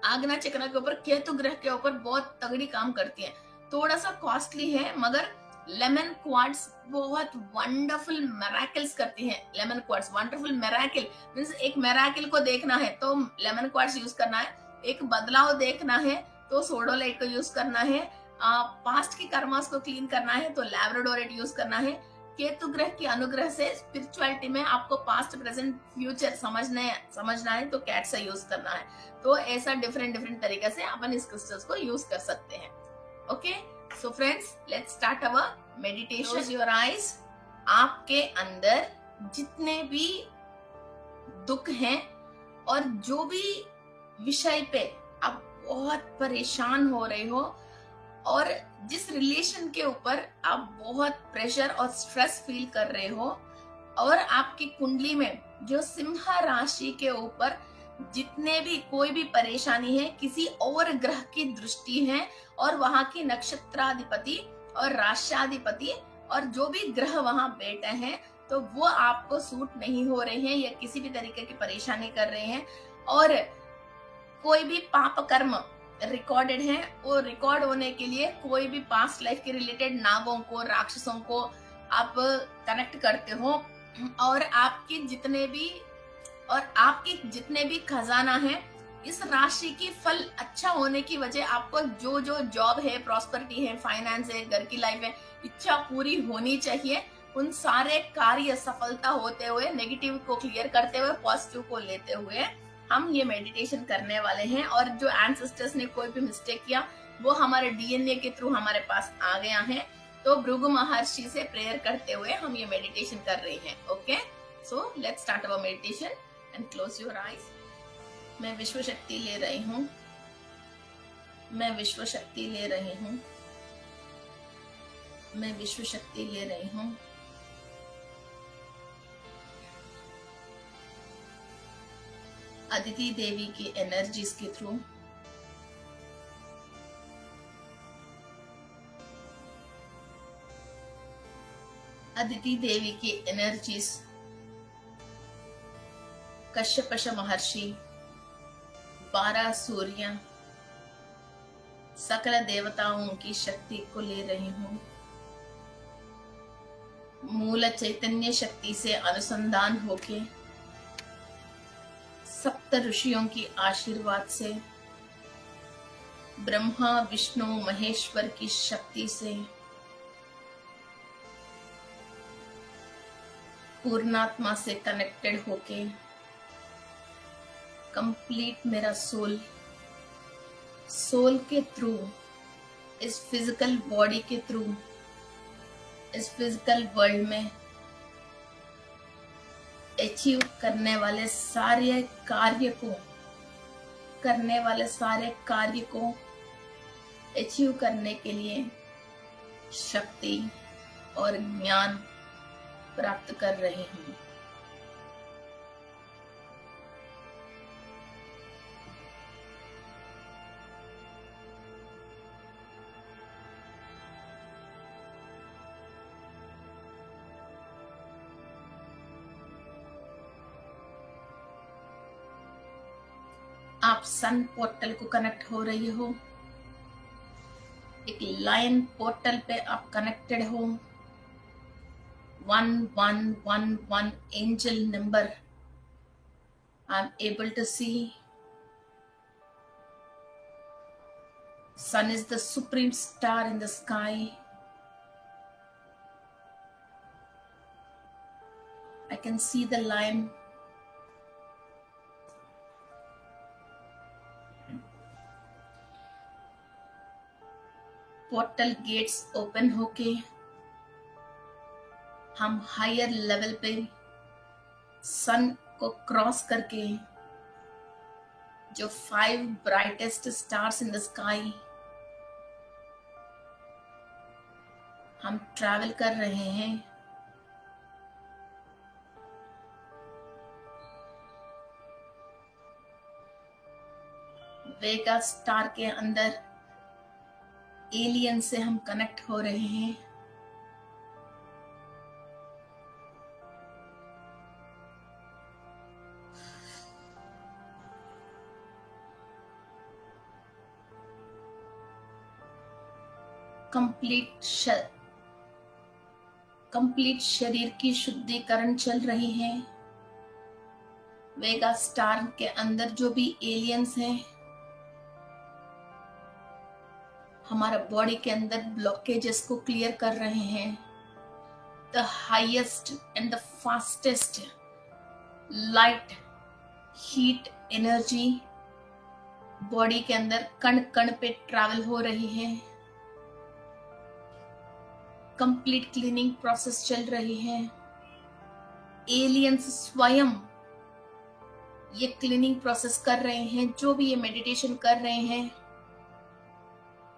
आग्ना चक्र के ऊपर, केतु ग्रह के ऊपर बहुत तगड़ी काम करती है। थोड़ा सा कॉस्टली है मगर लेमन क्वार्ट्स बहुत वंडरफुल मेराकल्स करती है। Lemon quartz wonderful miracle means एक मेराकल को देखना है तो लेमन क्वार्ट्स यूज करना है, एक बदलाव देखना है तो सोडोलाइट को यूज करना है, पास्ट की कर्मास को क्लीन करना है तो लैब्राडोराइट यूज करना है। केतु ग्रह की अनुग्रह से स्पिरिचुअलिटी में आपको पास्ट प्रेजेंट फ्यूचर समझना है तो कैटसाई यूज करना है। तो ऐसा डिफरेंट तरीके से अपन इस क्रिस्टल्स को यूज कर सकते हैं। Okay, so friends, let's start our meditation. Close your eyes. आपके अंदर जितने भी दुख हैं और जो भी विषय पे आप बहुत परेशान हो रहे हो और जिस रिलेशन के ऊपर आप बहुत प्रेशर और स्ट्रेस फील कर रहे हो, और आपकी कुंडली में जो सिंह राशि के ऊपर जितने भी कोई भी परेशानी है, किसी और ग्रह की दृष्टि है और वहां की नक्षत्राधिपति और राष्ट्राधिपति और जो भी ग्रह वहां बैठे हैं तो वो आपको सूट नहीं हो रहे हैं या किसी भी तरीके की परेशानी कर रहे हैं, और कोई भी पाप कर्म रिकॉर्डेड है, वो रिकॉर्ड होने के लिए कोई भी पास्ट लाइफ के रिलेटेड नागों को, राक्षसों को आप कनेक्ट करते हो, और आपके जितने भी खजाना है, इस राशि की फल अच्छा होने की वजह आपको जो जो जॉब है, प्रॉस्पेरिटी है, फाइनेंस है, घर की लाइफ है, इच्छा पूरी होनी चाहिए। उन सारे कार्य सफलता होते हुए, नेगेटिव को क्लियर करते हुए, पॉजिटिव को लेते हुए हम ये मेडिटेशन करने वाले हैं। और जो एंसेस्टर्स ने कोई भी मिस्टेक किया वो हमारे डीएनए के थ्रू हमारे पास आ गया है, तो भृगु महर्षि से प्रेयर करते हुए हम ये मेडिटेशन कर रहे हैं। Okay, so let's start our meditation and close your eyes. मैं विश्व शक्ति ले रही हूँ, मैं विश्व शक्ति ले रही हूँ, मैं विश्व शक्ति ले रही हूँ। अदिति देवी की एनर्जीज के थ्रू अदिति देवी की एनर्जीज, कश्यप महर्षि, 12 सूर्य, सकल देवताओं की शक्ति को ले रही हूँ। मूल चैतन्य शक्ति से अनुसंधान होके सप्त सप्त ऋषियों की आशीर्वाद से, ब्रह्मा विष्णु महेश्वर की शक्ति से, पूर्णात्मा से कनेक्टेड होके कंप्लीट मेरा सोल के थ्रू, इस फिजिकल बॉडी के थ्रू, इस फिजिकल वर्ल्ड में अचीव करने वाले सारे कार्य को अचीव करने के लिए शक्ति और ज्ञान प्राप्त कर रही हूँ। आप सन पोर्टल को कनेक्ट हो रही हो, एक लाइन पोर्टल पे आप कनेक्टेड हो। 1111 angel number I am able to see. Sun is the supreme star in the sky. I can see the line. Portal gets open होके हम हायर लेवल पे सन को क्रॉस करके जो 5 brightest stars in the sky हम travel कर रहे हैं। वेगा स्टार के अंदर एलियन से हम कनेक्ट हो रहे हैं। कंप्लीट शरीर की शुद्धिकरण चल रही है। वेगा स्टार के अंदर जो भी एलियंस हैं, हमारा बॉडी के अंदर ब्लॉकेजेस को क्लियर कर रहे हैं। The highest and the fastest light heat energy body के अंदर कण कण पे ट्रैवल हो रही है। कंप्लीट क्लीनिंग प्रोसेस चल रही है। एलियंस स्वयं ये क्लीनिंग प्रोसेस कर रहे हैं। जो भी ये मेडिटेशन कर रहे हैं,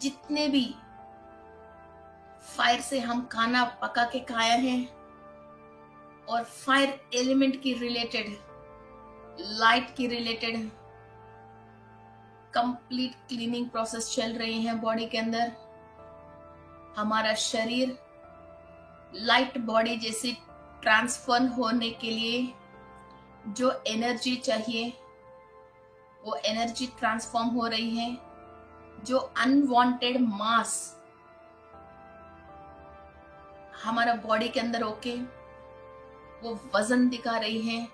जितने भी फायर से हम खाना पका के खाया है और फायर एलिमेंट की रिलेटेड, लाइट की रिलेटेड कंप्लीट क्लीनिंग प्रोसेस चल रही है बॉडी के अंदर। हमारा शरीर लाइट बॉडी जैसी ट्रांसफॉर्म होने के लिए जो एनर्जी चाहिए वो एनर्जी ट्रांसफॉर्म हो रही है। जो अनवांटेड मास हमारा बॉडी के अंदर होके वो वजन दिखा रही है,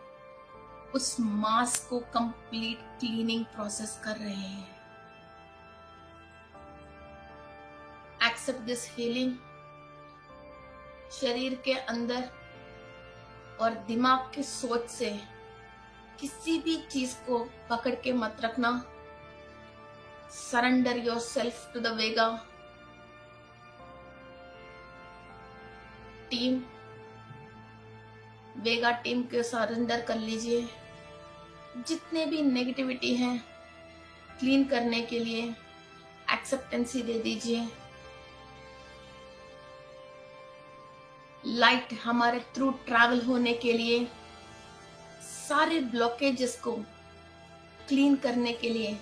उस मास को कंप्लीट क्लीनिंग प्रोसेस कर रहे हैं। Accept this healing. शरीर के अंदर और दिमाग की सोच से किसी भी चीज को पकड़ के मत रखना। Surrender yourself to the Vega team. Vega team के सरेंडर कर लीजिए। जितने भी नेगेटिविटी हैं क्लीन करने के लिए एक्सेप्टेंसी दे दीजिए। लाइट हमारे थ्रू ट्रैवल होने के लिए सारे ब्लॉकेजेस को क्लीन करने के लिए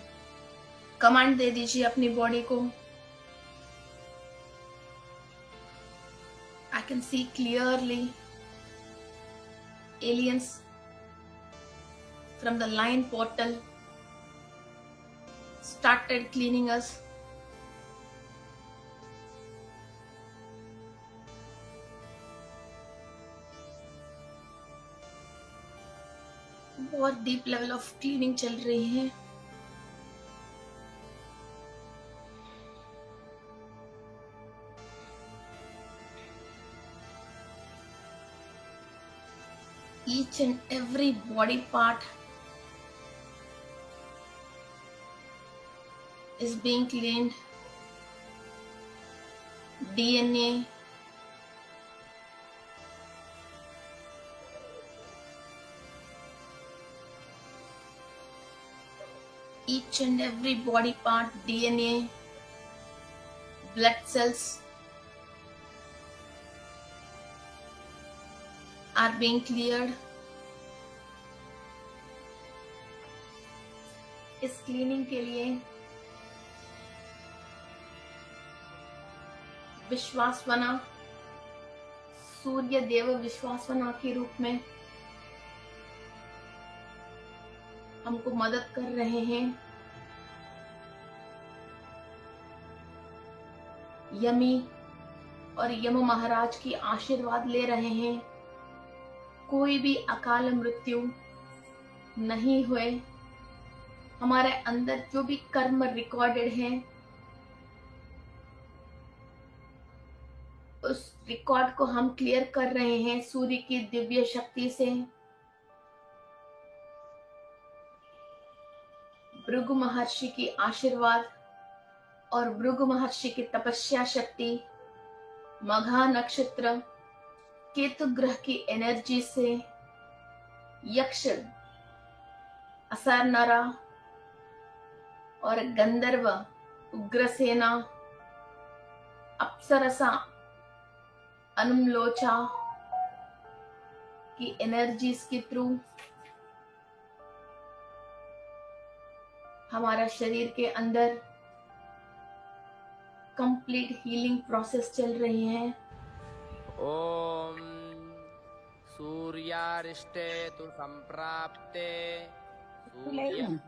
कमांड दे दीजिए अपनी बॉडी को। I can see clearly aliens from the line portal started cleaning us. बहुत डीप लेवल ऑफ क्लीनिंग चल रही है। Each and every body part is being cleaned. DNA, each and every body part, DNA, blood cells are being cleared. इस cleaning के लिए विश्वासवना, सूर्य देव विश्वासवना के रूप में हमको मदद कर रहे हैं। यमी और यम महाराज की आशीर्वाद ले रहे हैं। कोई भी अकाल मृत्यु नहीं हुए। हमारे अंदर जो भी कर्म रिकॉर्डेड है, उस रिकॉर्ड को हम क्लियर कर रहे हैं सूर्य की दिव्य शक्ति से। भृगु महर्षि की आशीर्वाद और भृगु महर्षि की तपस्या शक्ति, मघा नक्षत्र, केतु ग्रह की एनर्जी से यक्ष, असरनरा और गंधर्व, उग्रसेना, अप्सरसा, अनुमलोचा की एनर्जीज के थ्रू हमारा शरीर के अंदर कंप्लीट हीलिंग प्रोसेस चल रही है। ओम सूर्यारिष्टे तु संप्राप्ते सूर्यकांचकारयेत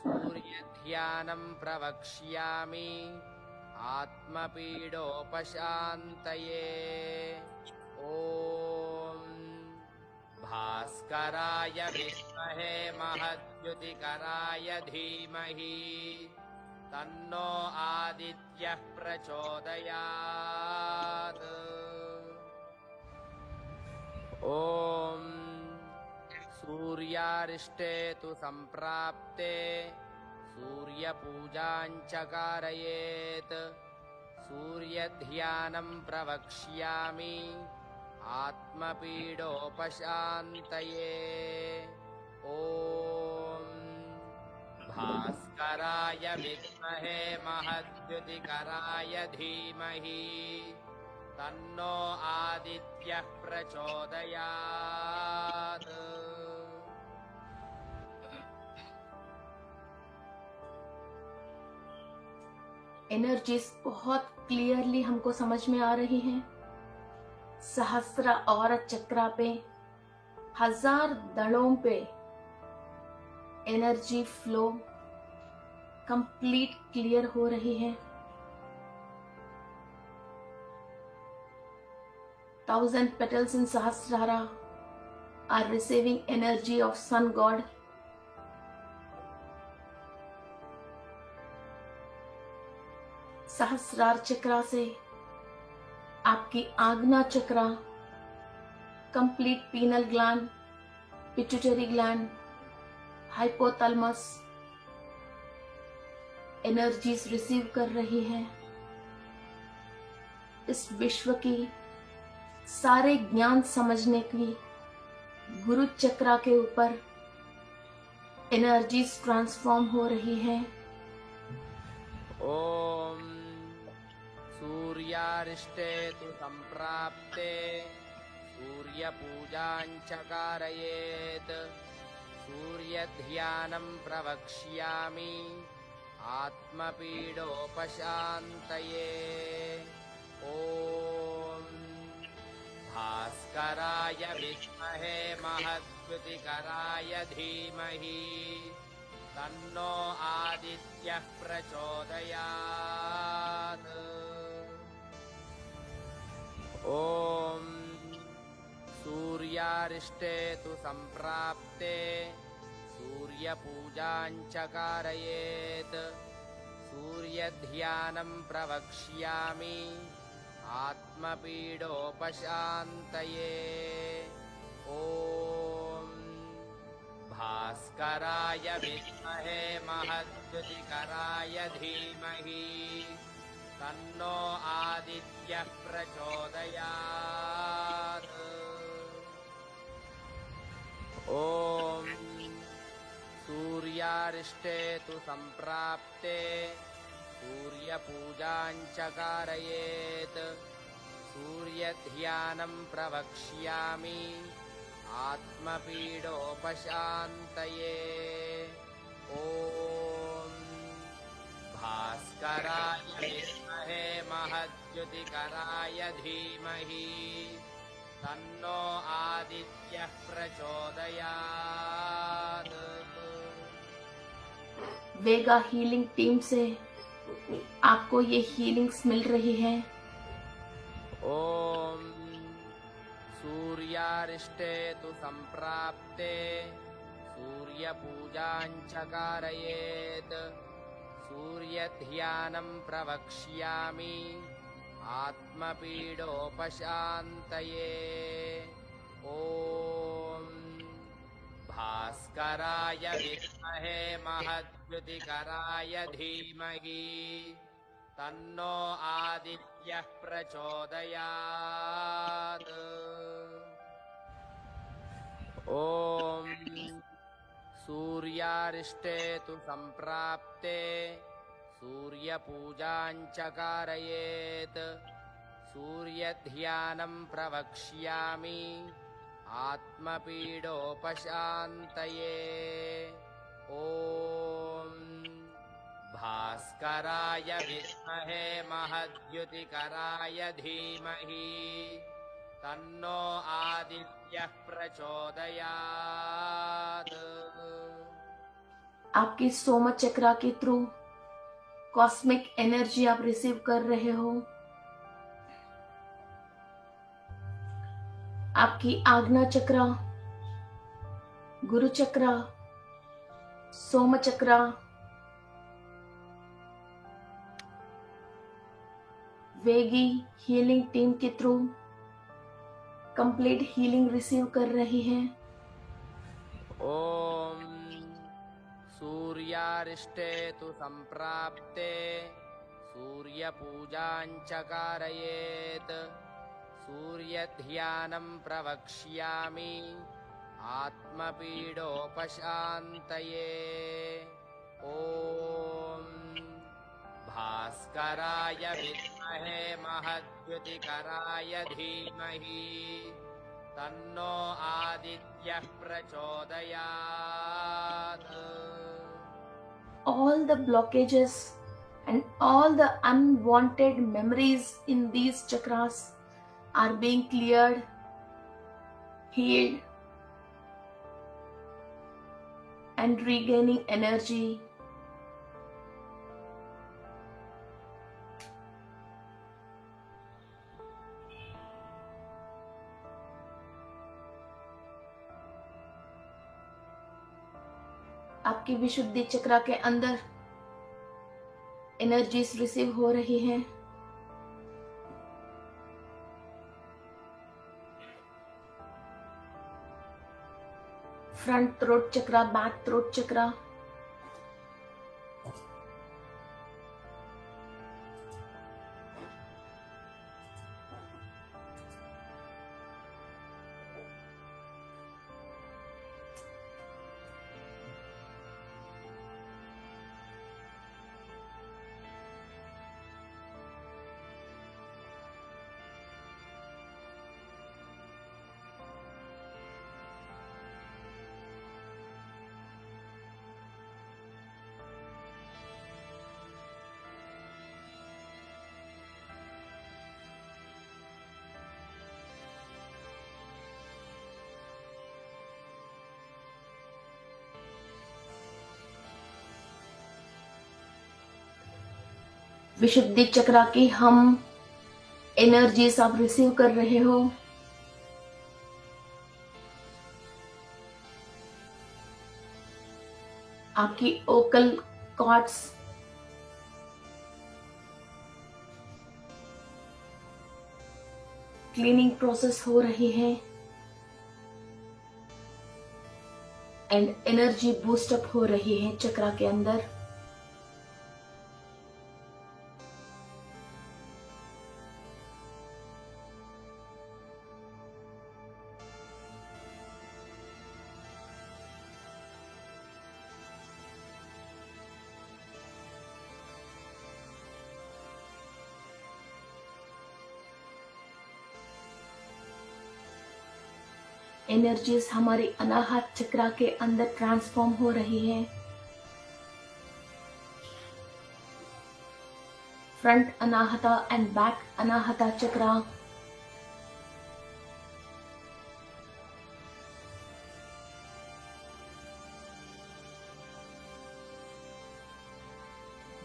सूर्यध्यानं प्रवक्ष्यामि आत्मपीडोपशान्तये। ओम भास्कराय विद्महे महद्युतिकराय धीमहि तन्नो आदित्यः प्रचोदयात्। ओम सूर्यारिष्टे तु संप्राप्ते सूर्यपूजाञ्च कारयेत् सूर्यध्यानं प्रवक्ष्यामि आत्मपीडोपशान्तये। ओम भास्कराय विद्महे महद्युतिकराय धीमहि तन्नो आदित्यः प्रचोदयात्। एनर्जीज बहुत क्लियरली हमको समझ में आ रही हैं। सहस्र और चक्रा पे, 1000 दड़ों पे एनर्जी फ्लो कंप्लीट क्लियर हो रही है। 1000 petals in Sahasrara are receiving energy of Sun God. सहस्रार chakra से आपकी Ajna chakra, complete pineal gland, pituitary gland, hypothalamus energies receive कर रही है। इस विश्व की सारे ज्ञान समझने की गुरु चक्रा के ऊपर एनर्जीज ट्रांसफॉर्म हो रही है। ओम सूर्यारिष्टे तु संप्राप्ते सूर्यपूजाञ्च कारयेत् सूर्यध्यानं प्रवक्ष्यामि आत्मपीडोपशान्तये। ओम भास्कराय विद्महे महद्युतिकराय धीमहि तन्नो आदित्यः प्रचोदयात्। ओम सूर्यारिष्टे तु सम्प्राप्ते सूर्यपूजाञ्च कारयेत् सूर्यध्यानं प्रवक्ष्यामि आत्मपीडोपशान्तये ॐ भास्कराय विद्महे महद्युतिकराय धीमहि तन्नो आदित्यः प्रचोदयात् ॐ सूर्यारिष्टे तु सम्प्राप्ते सूर्यपूजाञ्च कारयेत् सूर्यध्यानं प्रवक्ष्यामि आत्मपीडोपशान्तये ॐ भास्कराय विद्महे महद्युतिकराय धीमहि तन्नो आदित्यः प्रचोदयात्। वेगा हीलिंग टीम से आपको ये हीलिंग्स मिल रही है। ॐ सूर्यारिष्टे तु सम्प्राप्ते सूर्यपूजाञ्च कारयेत् सूर्यध्यानं प्रवक्ष्यामि आत्मपीडोपशान्तये ॐ भास्कराय विद्महे महद्युतिकराय धीमहि तन्नो आदित्यः प्रचोदयात् ॐ सूर्यारिष्टे तु सम्प्राप्ते सूर्यपूजाञ्च कारयेत् सूर्यध्यानं प्रवक्ष्यामि आत्मपीडोपशान्तये ॐ भास्कराय विद्महे महद्युतिकराय धीमहि तन्नो आदित्यः प्रचोदयात्। आपकी सोम चक्रा के थ्रू कॉस्मिक एनर्जी आप रिसीव कर रहे हो। आपकी आज्ञा चक्रा, गुरु चक्रा, सोम चक्रा, वेगी हीलिंग टीम के थ्रू कंप्लीट हीलिंग रिसीव कर रही है। ॐ सूर्यारिष्टे तु सम्प्राप्ते सूर्यपूजाञ्च कारयेत् सूर्यध्यानं प्रवक्ष्यामि आत्मपीडोपशान्तये ॐ भास्कराय विद्महे महद्युतिकराय धीमहि तन्नो आदित्यः प्रचोदयात्। All the blockages and all the unwanted memories in these chakras are being cleared, healed, and regaining energy. आपकी विशुद्धि चक्रा के अंदर एनर्जीज रिसीव हो रही हैं। फ्रंट थ्रोट चक्रा, बैक थ्रोट चक्रा, विशुद्धि चक्रा की हम एनर्जीज आप रिसीव कर रहे हो। आपकी ओकल कॉर्ड्स क्लीनिंग प्रोसेस हो रही है एंड एनर्जी बूस्ट अप हो रही है चक्रा के अंदर। एनर्जीज हमारी अनाहत चक्रा के अंदर ट्रांसफॉर्म हो रही है। Front Anahata and back Anahata chakra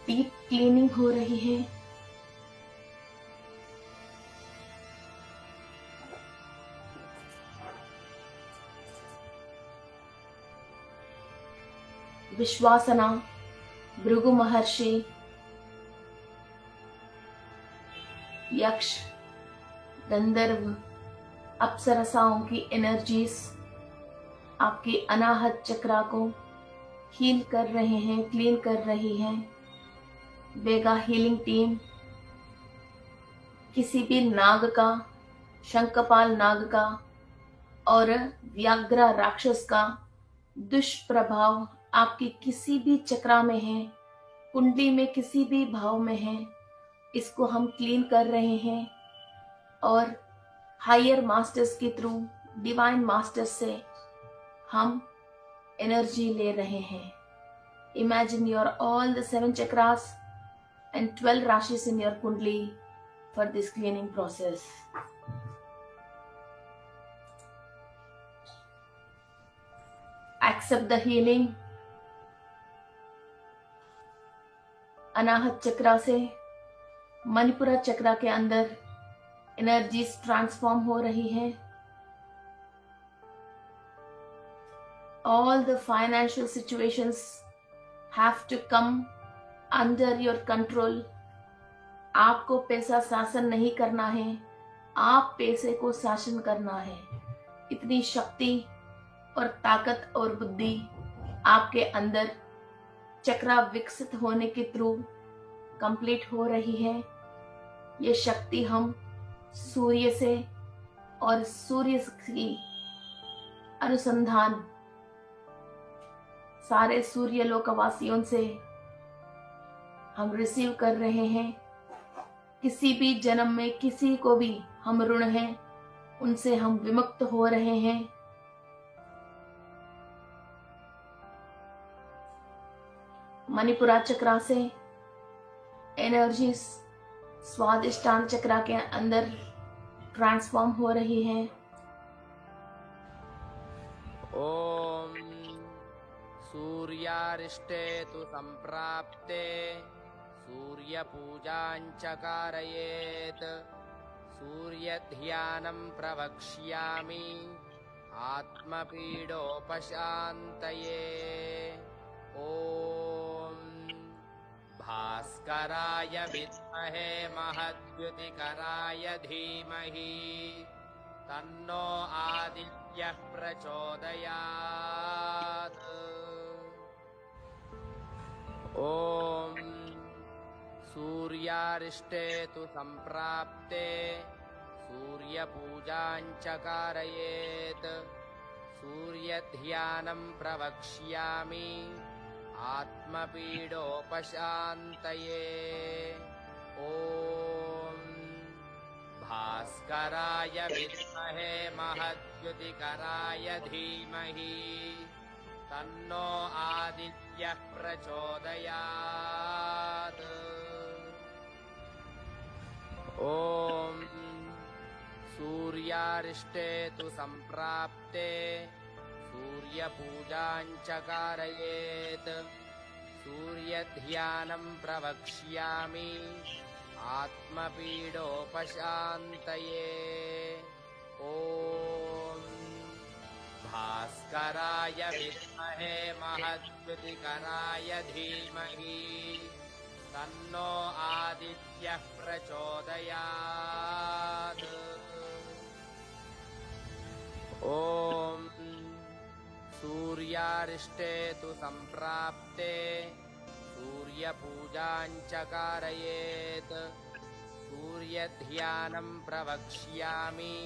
deep cleaning हो रही है। विश्वासना, भृगु महर्षि, यक्ष, गंधर्व, अप्सरसाओं की एनर्जीज आपकी अनाहत चक्रा को हील कर रहे हैं, क्लीन कर रही हैं। वेगा हीलिंग टीम किसी भी नाग का, शंखपाल नाग का और व्याघ्र राक्षस का दुष्प्रभाव आपकी किसी भी चक्रा में है, कुंडली में किसी भी भाव में है, इसको हम क्लीन कर रहे हैं और हायर मास्टर्स के थ्रू, डिवाइन मास्टर्स से हम एनर्जी ले रहे हैं। Imagine your all the 7 chakras and 12 rashis in your kundli for this cleaning process. Accept the healing. अनाहत चक्रा से मणिपुरा चक्रा के अंदर एनर्जीज ट्रांसफॉर्म हो रही है। All the financial situations have to come under your control. आपको पैसा शासन नहीं करना है, आप पैसे को शासन करना है। इतनी शक्ति और ताकत और बुद्धि आपके अंदर चक्रा विकसित होने के थ्रू कंप्लीट हो रही है। ये शक्ति हम सूर्य से और सूर्य की अनुसंधान सारे सूर्य लोकवासियों से हम रिसीव कर रहे हैं। किसी भी जन्म में किसी को भी हम ऋण हैं, उनसे हम विमुक्त हो रहे हैं। मणिपुरा चक्रा से एनर्जी स्वादिष्टान चक्रा के अंदर ट्रांसफॉर्म हो रही है। ओम सूर्यारिष्टे तु संप्राप्ते सूर्यपूजाञ्च कारयेत् सूर्यध्यानं प्रवक्ष्यामि आत्मपीडोपशान्तये। ॐ भास्कराय विद्महे महद्युतिकराय धीमहि तन्नो आदित्यः प्रचोदयात्। ॐ सूर्यारिष्टे तु संप्राप्ते सूर्यपूजाञ्च कारयेत् सूर्यध्यानं प्रवक्ष्यामि आत्मपीडोपशान्तये। ॐ भास्कराय विद्महे महद्युतिकराय धीमहि तन्नो आदित्यः प्रचोदयात्। ॐ सूर्यारिष्टे तु संप्राप्ते सूर्यपूजाञ्च कारयेत् सूर्यध्यानं प्रवक्ष्यामि आत्मपीडोपशान्तये। ॐ भास्कराय विद्महे महद्युतिकराय धीमहि तन्नो आदित्यः प्रचोदयात्। ॐ सूर्यारिष्टे तु सम्प्राप्ते सूर्यपूजां च कारयेत्। सूर्यध्यानं प्रवक्ष्यामि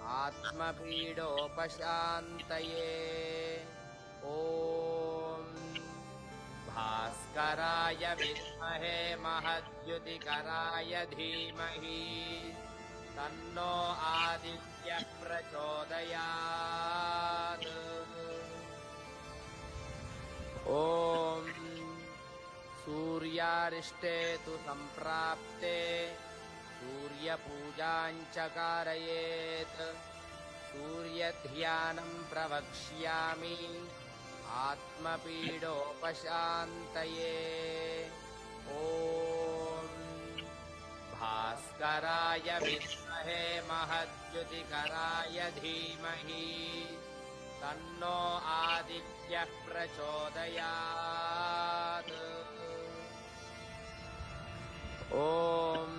आत्मपीडोपशान्तये। ॐ भास्कराय विद्महे महद्युतिकराय धीमहि तन्नो आदित्यः प्रचोदयात्। ॐ सूर्यारिष्टे तु सम्प्राप्ते सूर्यपूजां च कारयेत्। सूर्यध्यानं प्रवक्ष्यामि आत्मपीडोपशान्तये। ॐ भास्कराय विद्महे महद्युतिकराय धीमहि तन्नो आदित्यः प्रचोदयात्। ॐ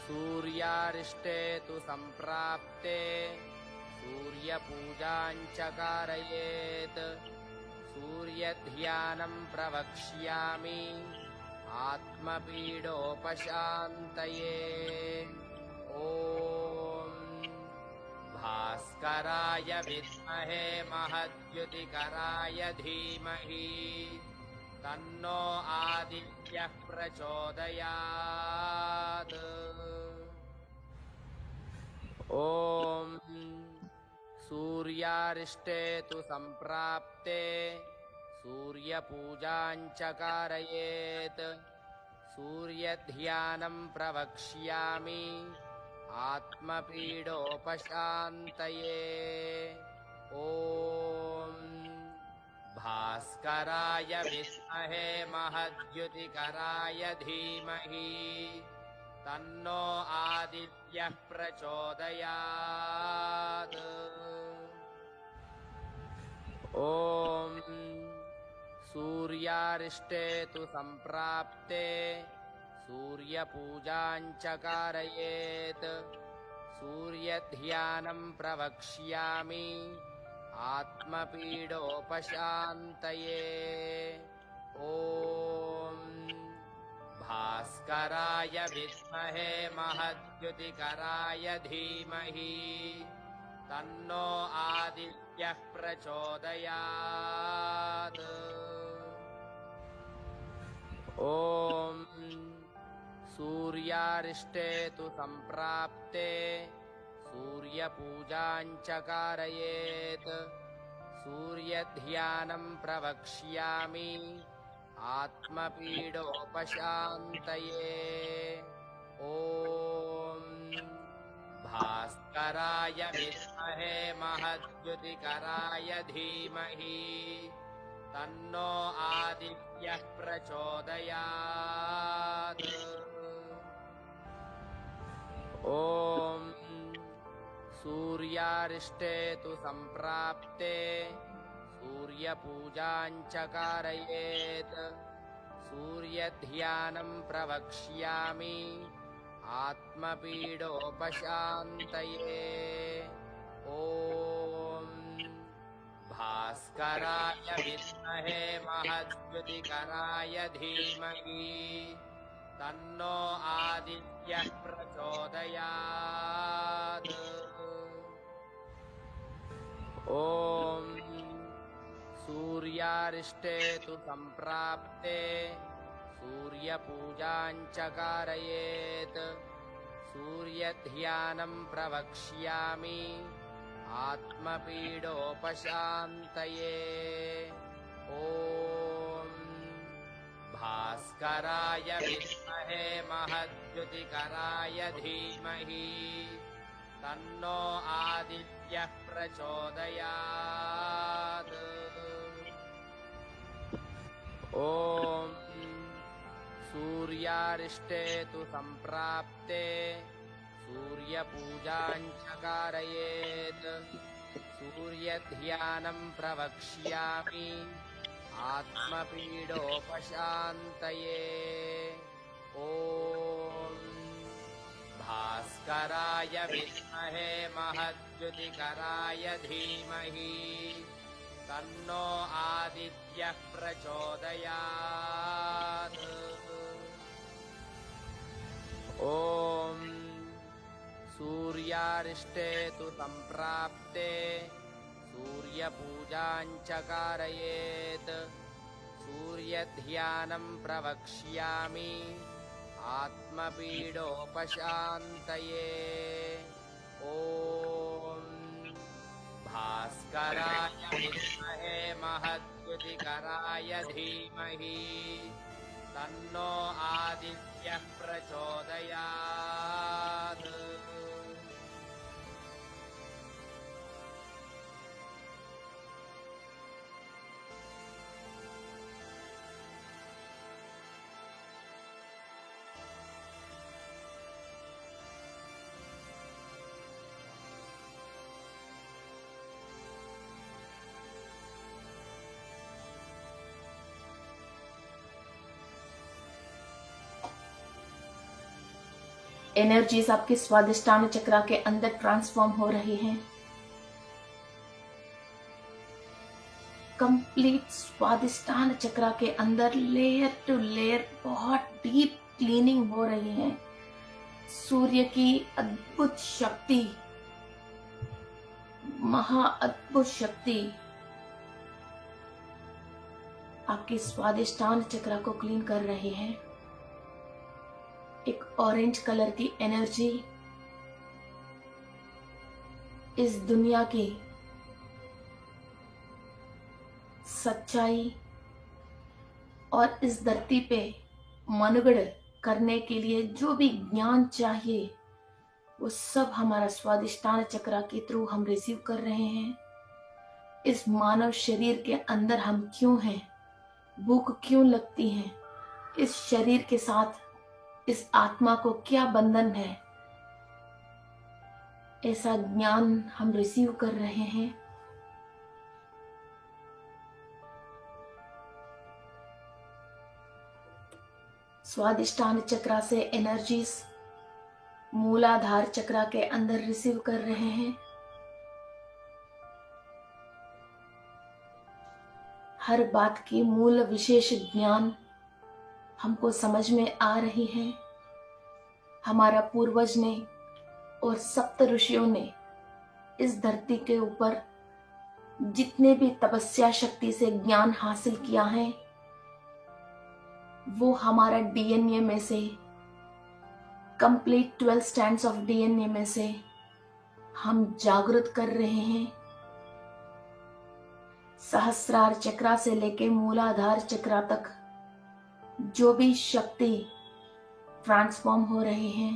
सूर्यारिष्टे तु सम्प्राप्ते सूर्यपूजां च कारयेत्। सूर्यध्यानं प्रवक्ष्यामि आत्मपीडोपशान्तये। ॐ भास्कराय विद्महे महद्युतिकराय धीमहि तन्नो आदित्यः प्रचोदयात्। ॐ सूर्यारिष्टे तु सम्प्राप्ते सूर्यपूजां च कारयेत्। सूर्यध्यानं प्रवक्ष्यामि आत्मपीडोपशान्तये। ॐ भास्कराय विद्महे महद्युतिकराय धीमहि तन्नो आदित्यः प्रचोदयात्। ॐ सूर्यारिष्टे तु सम्प्राप्ते सूर्यपूजां च कारयेत्। सूर्यध्यानं प्रवक्ष्यामि आत्मपीडोपशान्तये। ॐ भास्कराय विद्महे महद्युतिकराय धीमहि तन्नो आदित्यः प्रचोदयात्। ॐ सूर्यारिष्टे तु सम्प्राप्ते सूर्यपूजां च कारयेत्। सूर्यध्यानं प्रवक्ष्यामि आत्मपीडोपशान्तये। ॐ भास्कराय विद्महे महद्युतिकराय धीमहि तन्नो आदित्यः प्रचोदयात्। ॐ सूर्यारिष्टे तु सम्प्राप्ते सूर्यपूजां च कारयेत्। सूर्यध्यानं प्रवक्ष्यामि आत्मपीडोपशान्तये। ॐ भास्कराय विद्महे महद्युतिकराय धीमहि तन्नो आदित्यः प्रचोदयात्। ॐ सूर्यारिष्टे तु सम्प्राप्ते सूर्यपूजां च कारयेत्। सूर्यध्यानं प्रवक्ष्यामि आत्मपीडोपशान्तये। ॐ भास्कराय विद्महे महद्युतिकराय धीमहि तन्नो आदित्यः प्रचोदयात्। ॐ सूर्यारिष्टे तु सम्प्राप्ते सूर्यपूजां च कारयेत्। सूर्यध्यानं प्रवक्ष्यामि आत्मपीडोपशान्तये ॐ भास्कराय विद्महे महद्युतिकराय धीमहि तन्नो आदित्यः प्रचोदयात् ॐ सूर्यारिष्टे तु सम्प्राप्ते सूर्यपूजां च कारयेत् सूर्यध्यानं प्रवक्ष्यामि आत्मपीडोपशान्तये ॐ भास्कराय विद्महे महद्युतिकराय धीमहि तन्नो आदित्यः प्रचोदयात् एनर्जीज आपके स्वादिष्टान चक्र के अंदर ट्रांसफॉर्म हो रही हैं। कंप्लीट स्वादिष्टान चक्र के अंदर लेयर टू लेयर बहुत डीप क्लीनिंग हो रही है। सूर्य की अद्भुत शक्ति, महा अद्भुत शक्ति आपके स्वादिष्टान चक्र को क्लीन कर रही है। एक ऑरेंज कलर की एनर्जी इस दुनिया की सच्चाई और इस धरती पे मनगढ़ करने के लिए जो भी ज्ञान चाहिए वो सब हमारा स्वादिष्टान चक्र के थ्रू हम रिसीव कर रहे हैं। इस मानव शरीर के अंदर हम क्यों हैं, भूख क्यों लगती है, इस शरीर के साथ इस आत्मा को क्या बंधन है, ऐसा ज्ञान हम रिसीव कर रहे हैं। स्वादिष्टान चक्र से एनर्जीज मूलाधार चक्र के अंदर रिसीव कर रहे हैं। हर बात की मूल विशेष ज्ञान हमको समझ में आ रही है। हमारा पूर्वज ने और सप्त ऋषियों ने इस धरती के ऊपर जितने भी तपस्या शक्ति से ज्ञान हासिल किया है वो हमारा डीएनए में से, कंप्लीट 12 स्ट्रैंड्स ऑफ डीएनए में से हम जागृत कर रहे हैं। सहस्रार चक्र से लेके मूलाधार चक्र तक जो भी शक्ति ट्रांसफॉर्म हो रही है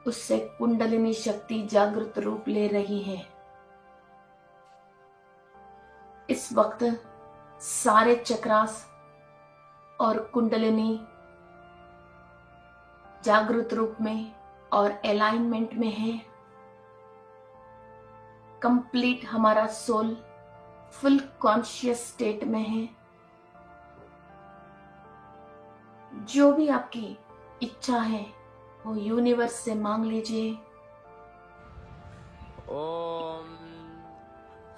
उससे कुंडलिनी शक्ति जागृत रूप ले रही है। इस वक्त सारे चक्रास और कुंडलिनी जागृत रूप में और अलाइनमेंट में है। कंप्लीट हमारा सोल फुल कॉन्शियस स्टेट में है। जो भी आपकी इच्छा है वो यूनिवर्स से मांग लीजिए। ॐ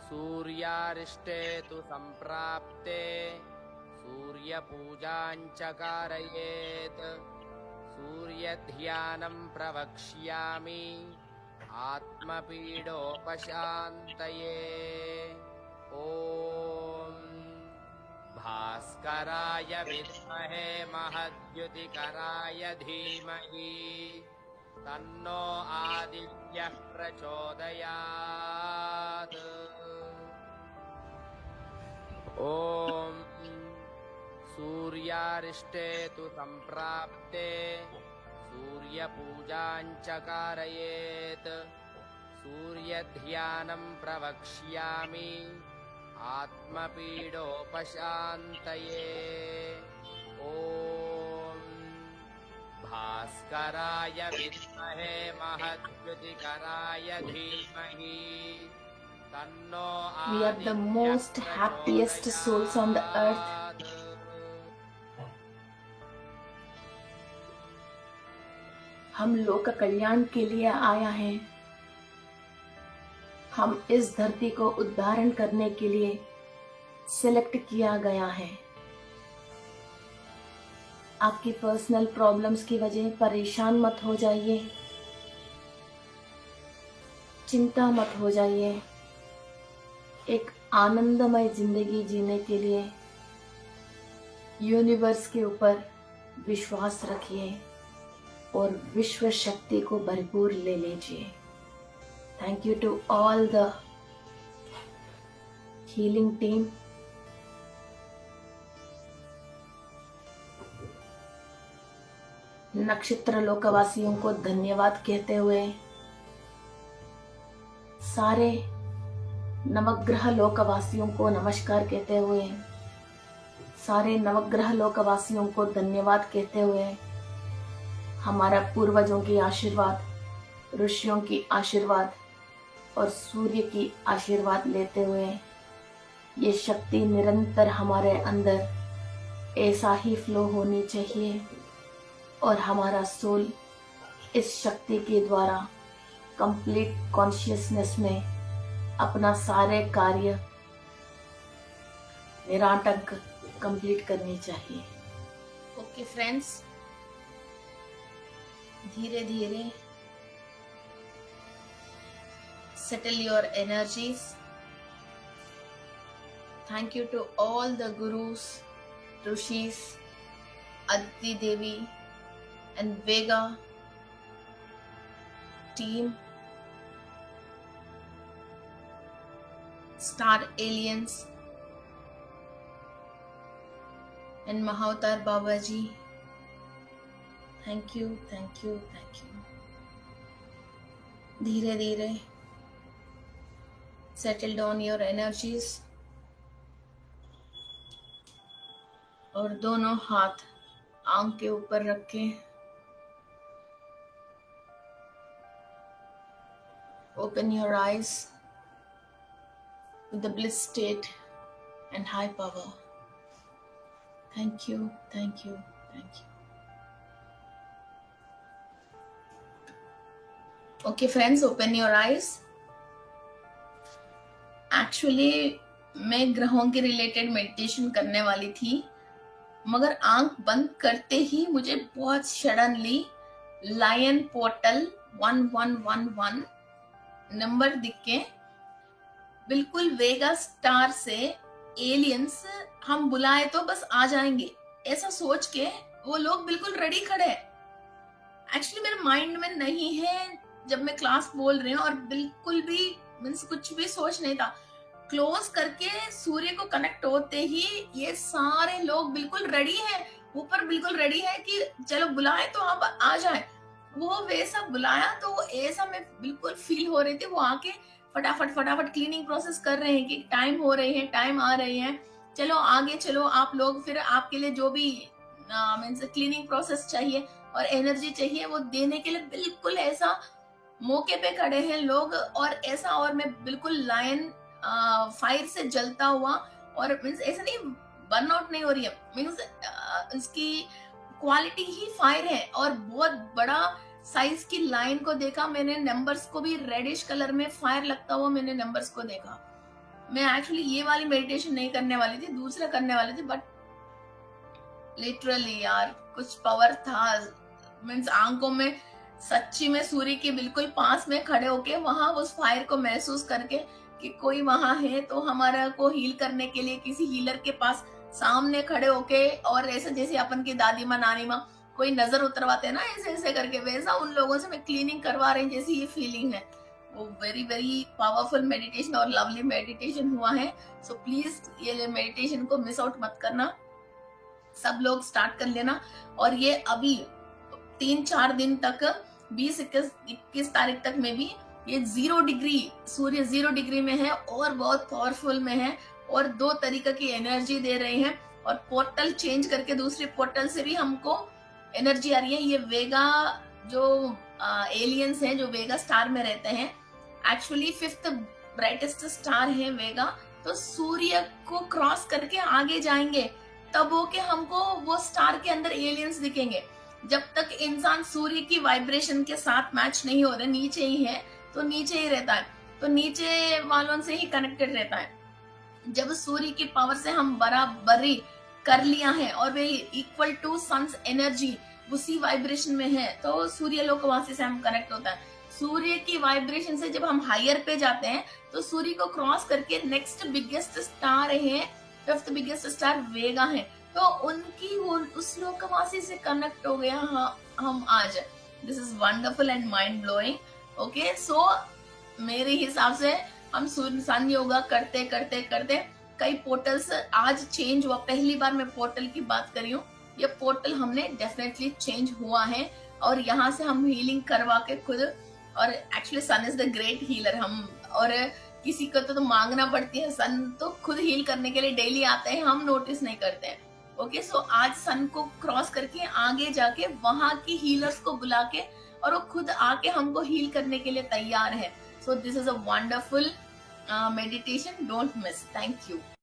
सूर्यारिष्टे तु सम्प्राप्ते सूर्यपूजां च कारयेत् सूर्यध्यानं प्रवक्ष्यामि आत्मपीडोपशान्तये ॐ भास्कराय विद्महे महद्युतिकराय धीमहि तन्नो आदित्यः प्रचोदयात् ॐ सूर्यारिष्टे तु सम्प्राप्ते सूर्यपूजां च कारयेत् सूर्यध्यानं प्रवक्ष्यामि आत्मपीडोपशान्तये ॐ भास्कराय विद्महे महद्युतिकराय धीमहि तन्नो We are the most happiest souls on the earth. हम लोक कल्याण के लिए आया है। हम इस धरती को उद्धारण करने के लिए सिलेक्ट किया गया है। आपकी पर्सनल प्रॉब्लम्स की वजह परेशान मत हो जाइए, चिंता मत हो जाइए। एक आनंदमय जिंदगी जीने के लिए यूनिवर्स के ऊपर विश्वास रखिए और विश्व शक्ति को भरपूर ले लीजिए। Thank you to all the healing team. नक्षत्र लोकवासियों को धन्यवाद कहते हुए, सारे नवग्रह लोकवासियों को नमस्कार कहते हुए, सारे नवग्रह लोकवासियों को धन्यवाद कहते हुए, हमारा पूर्वजों की आशीर्वाद, ऋषियों की आशीर्वाद और सूर्य की आशीर्वाद लेते हुए, ये शक्ति निरंतर हमारे अंदर ऐसा ही फ्लो होनी चाहिए और हमारा सोल इस शक्ति के द्वारा कंप्लीट कॉन्शियसनेस में अपना सारे कार्य निराटक कंप्लीट करनी चाहिए। ओके फ्रेंड्स, धीरे धीरे settle your energies. Thank you to all the gurus, rishis, Aditi Devi and Vega team, Star Aliens and Mahavatar Babaji. Thank you, thank you, thank you. धीरे धीरे settle down your energies और दोनों हाथ आंख के ऊपर रखें। Open your eyes with the bliss state and high power. Thank you, thank you, thank you. Okay friends, open your eyes. Actually मैं ग्रहों के रिलेटेड मेडिटेशन करने वाली थी, मगर आंख बंद करते ही मुझे बहुत सडनली लायन पोर्टल 1111 नंबर दिख के, बिल्कुल वेगा स्टार से एलियंस हम बुलाए तो बस आ जाएंगे, ऐसा सोच के वो लोग बिल्कुल रेडी खड़े हैं। एक्चुअली मेरे माइंड में नहीं है जब मैं क्लास बोल रही हूँ, और बिल्कुल भी मीन्स कुछ भी सोच नहीं था। क्लोज करके सूर्य को कनेक्ट होते ही ये सारे लोग बिल्कुल रेडी हैं, ऊपर बिल्कुल रेडी है कि चलो बुलाए तो आप आ जाए। वो वैसा बुलाया तो वो ऐसा मैं बिल्कुल फील हो रही थी। वो आके फटाफट फटाफट क्लीनिंग प्रोसेस कर रहे हैं कि टाइम हो रही है, टाइम आ रही है, चलो आगे चलो आप लोग, फिर आपके लिए जो भी मीन्स क्लीनिंग प्रोसेस चाहिए और एनर्जी चाहिए वो देने के लिए बिल्कुल ऐसा मौके पे खड़े हैं लोग। और ऐसा, और मैं बिल्कुल लायन फायर से जलता हुआ, और मीन्स ऐसा नहीं बर्न आउट नहीं हो रही है, मीन्स इसकी क्वालिटी ही फायर है। और बहुत बड़ा साइज की लाइन को देखा मैंने, नंबर्स को भी रेडिश कलर में फायर लगता हुआ मैंने नंबर्स को देखा। मैं एक्चुअली ये वाली मेडिटेशन नहीं करने वाली थी, दूसरा करने वाली थी, बट लिटरली यार कुछ पावर था। मीन्स आंखों में सच्ची में सूर्य के बिल्कुल पास में खड़े होके वहां उस फायर को महसूस करके कि कोई वहां है तो हमारा को हील करने के लिए किसी हीलर के पास सामने खड़े होके, और ऐसे जैसे अपन की दादी माँ नानी माँ कोई नजर उतरवाते हैं ना ऐसे ऐसे करके, वैसा उन लोगों से मैं क्लीनिंग करवा रही जैसी ये फीलिंग है। वो वेरी वेरी पावरफुल मेडिटेशन और लवली मेडिटेशन हुआ है। सो प्लीज ये मेडिटेशन को मिस आउट मत करना, सब लोग स्टार्ट कर लेना। और ये अभी 3-4 दिन तक 20-21 तारीख तक में भी ये 0 डिग्री, सूर्य 0 डिग्री में है और बहुत पावरफुल में है, और 2 तरीके की एनर्जी दे रहे हैं। और पोर्टल चेंज करके दूसरे पोर्टल से भी हमको एनर्जी आ रही है। ये वेगा जो एलियंस हैं जो वेगा स्टार में रहते हैं, एक्चुअली 5th ब्राइटेस्ट स्टार है वेगा, तो सूर्य को क्रॉस करके आगे जाएंगे, तब वो के हमको वो स्टार के अंदर एलियंस दिखेंगे। जब तक इंसान सूर्य की वाइब्रेशन के साथ मैच नहीं हो रहे, नीचे ही है तो नीचे ही रहता है, तो नीचे वालों से ही कनेक्टेड रहता है। जब सूर्य की पावर से हम बराबरी कर लिया है और वे इक्वल टू सन्स एनर्जी उसी वाइब्रेशन में है, तो सूर्य लोकवासी से हम कनेक्ट होता है। सूर्य की वाइब्रेशन से जब हम हायर पे जाते हैं तो सूर्य को क्रॉस करके नेक्स्ट बिगेस्ट स्टार है, 5th बिगेस्ट स्टार वेगा है, तो उनकी उस लोकवासी से कनेक्ट हो गया हम आज। This is wonderful and mind blowing. Okay, so मेरे हिसाब से हम सन योगा करते करते करते कई पोर्टल्स आज चेंज हुआ। पहली बार मैं पोर्टल की बात कर रही हूँ, ये पोर्टल हमने डेफिनेटली चेंज हुआ है, और यहाँ से हम हीलिंग करवा के खुद, और actually sun is the great healer. हम और किसी को तो मांगना पड़ती है, सन तो खुद हील करने के लिए डेली आते हैं, हम नोटिस नहीं करते हैं। ओके, सो आज सन को क्रॉस करके आगे जाके वहां की हीलर्स को बुला के, और वो खुद आके हमको हील करने के लिए तैयार है। So this is a wonderful meditation. Don't miss. Thank you.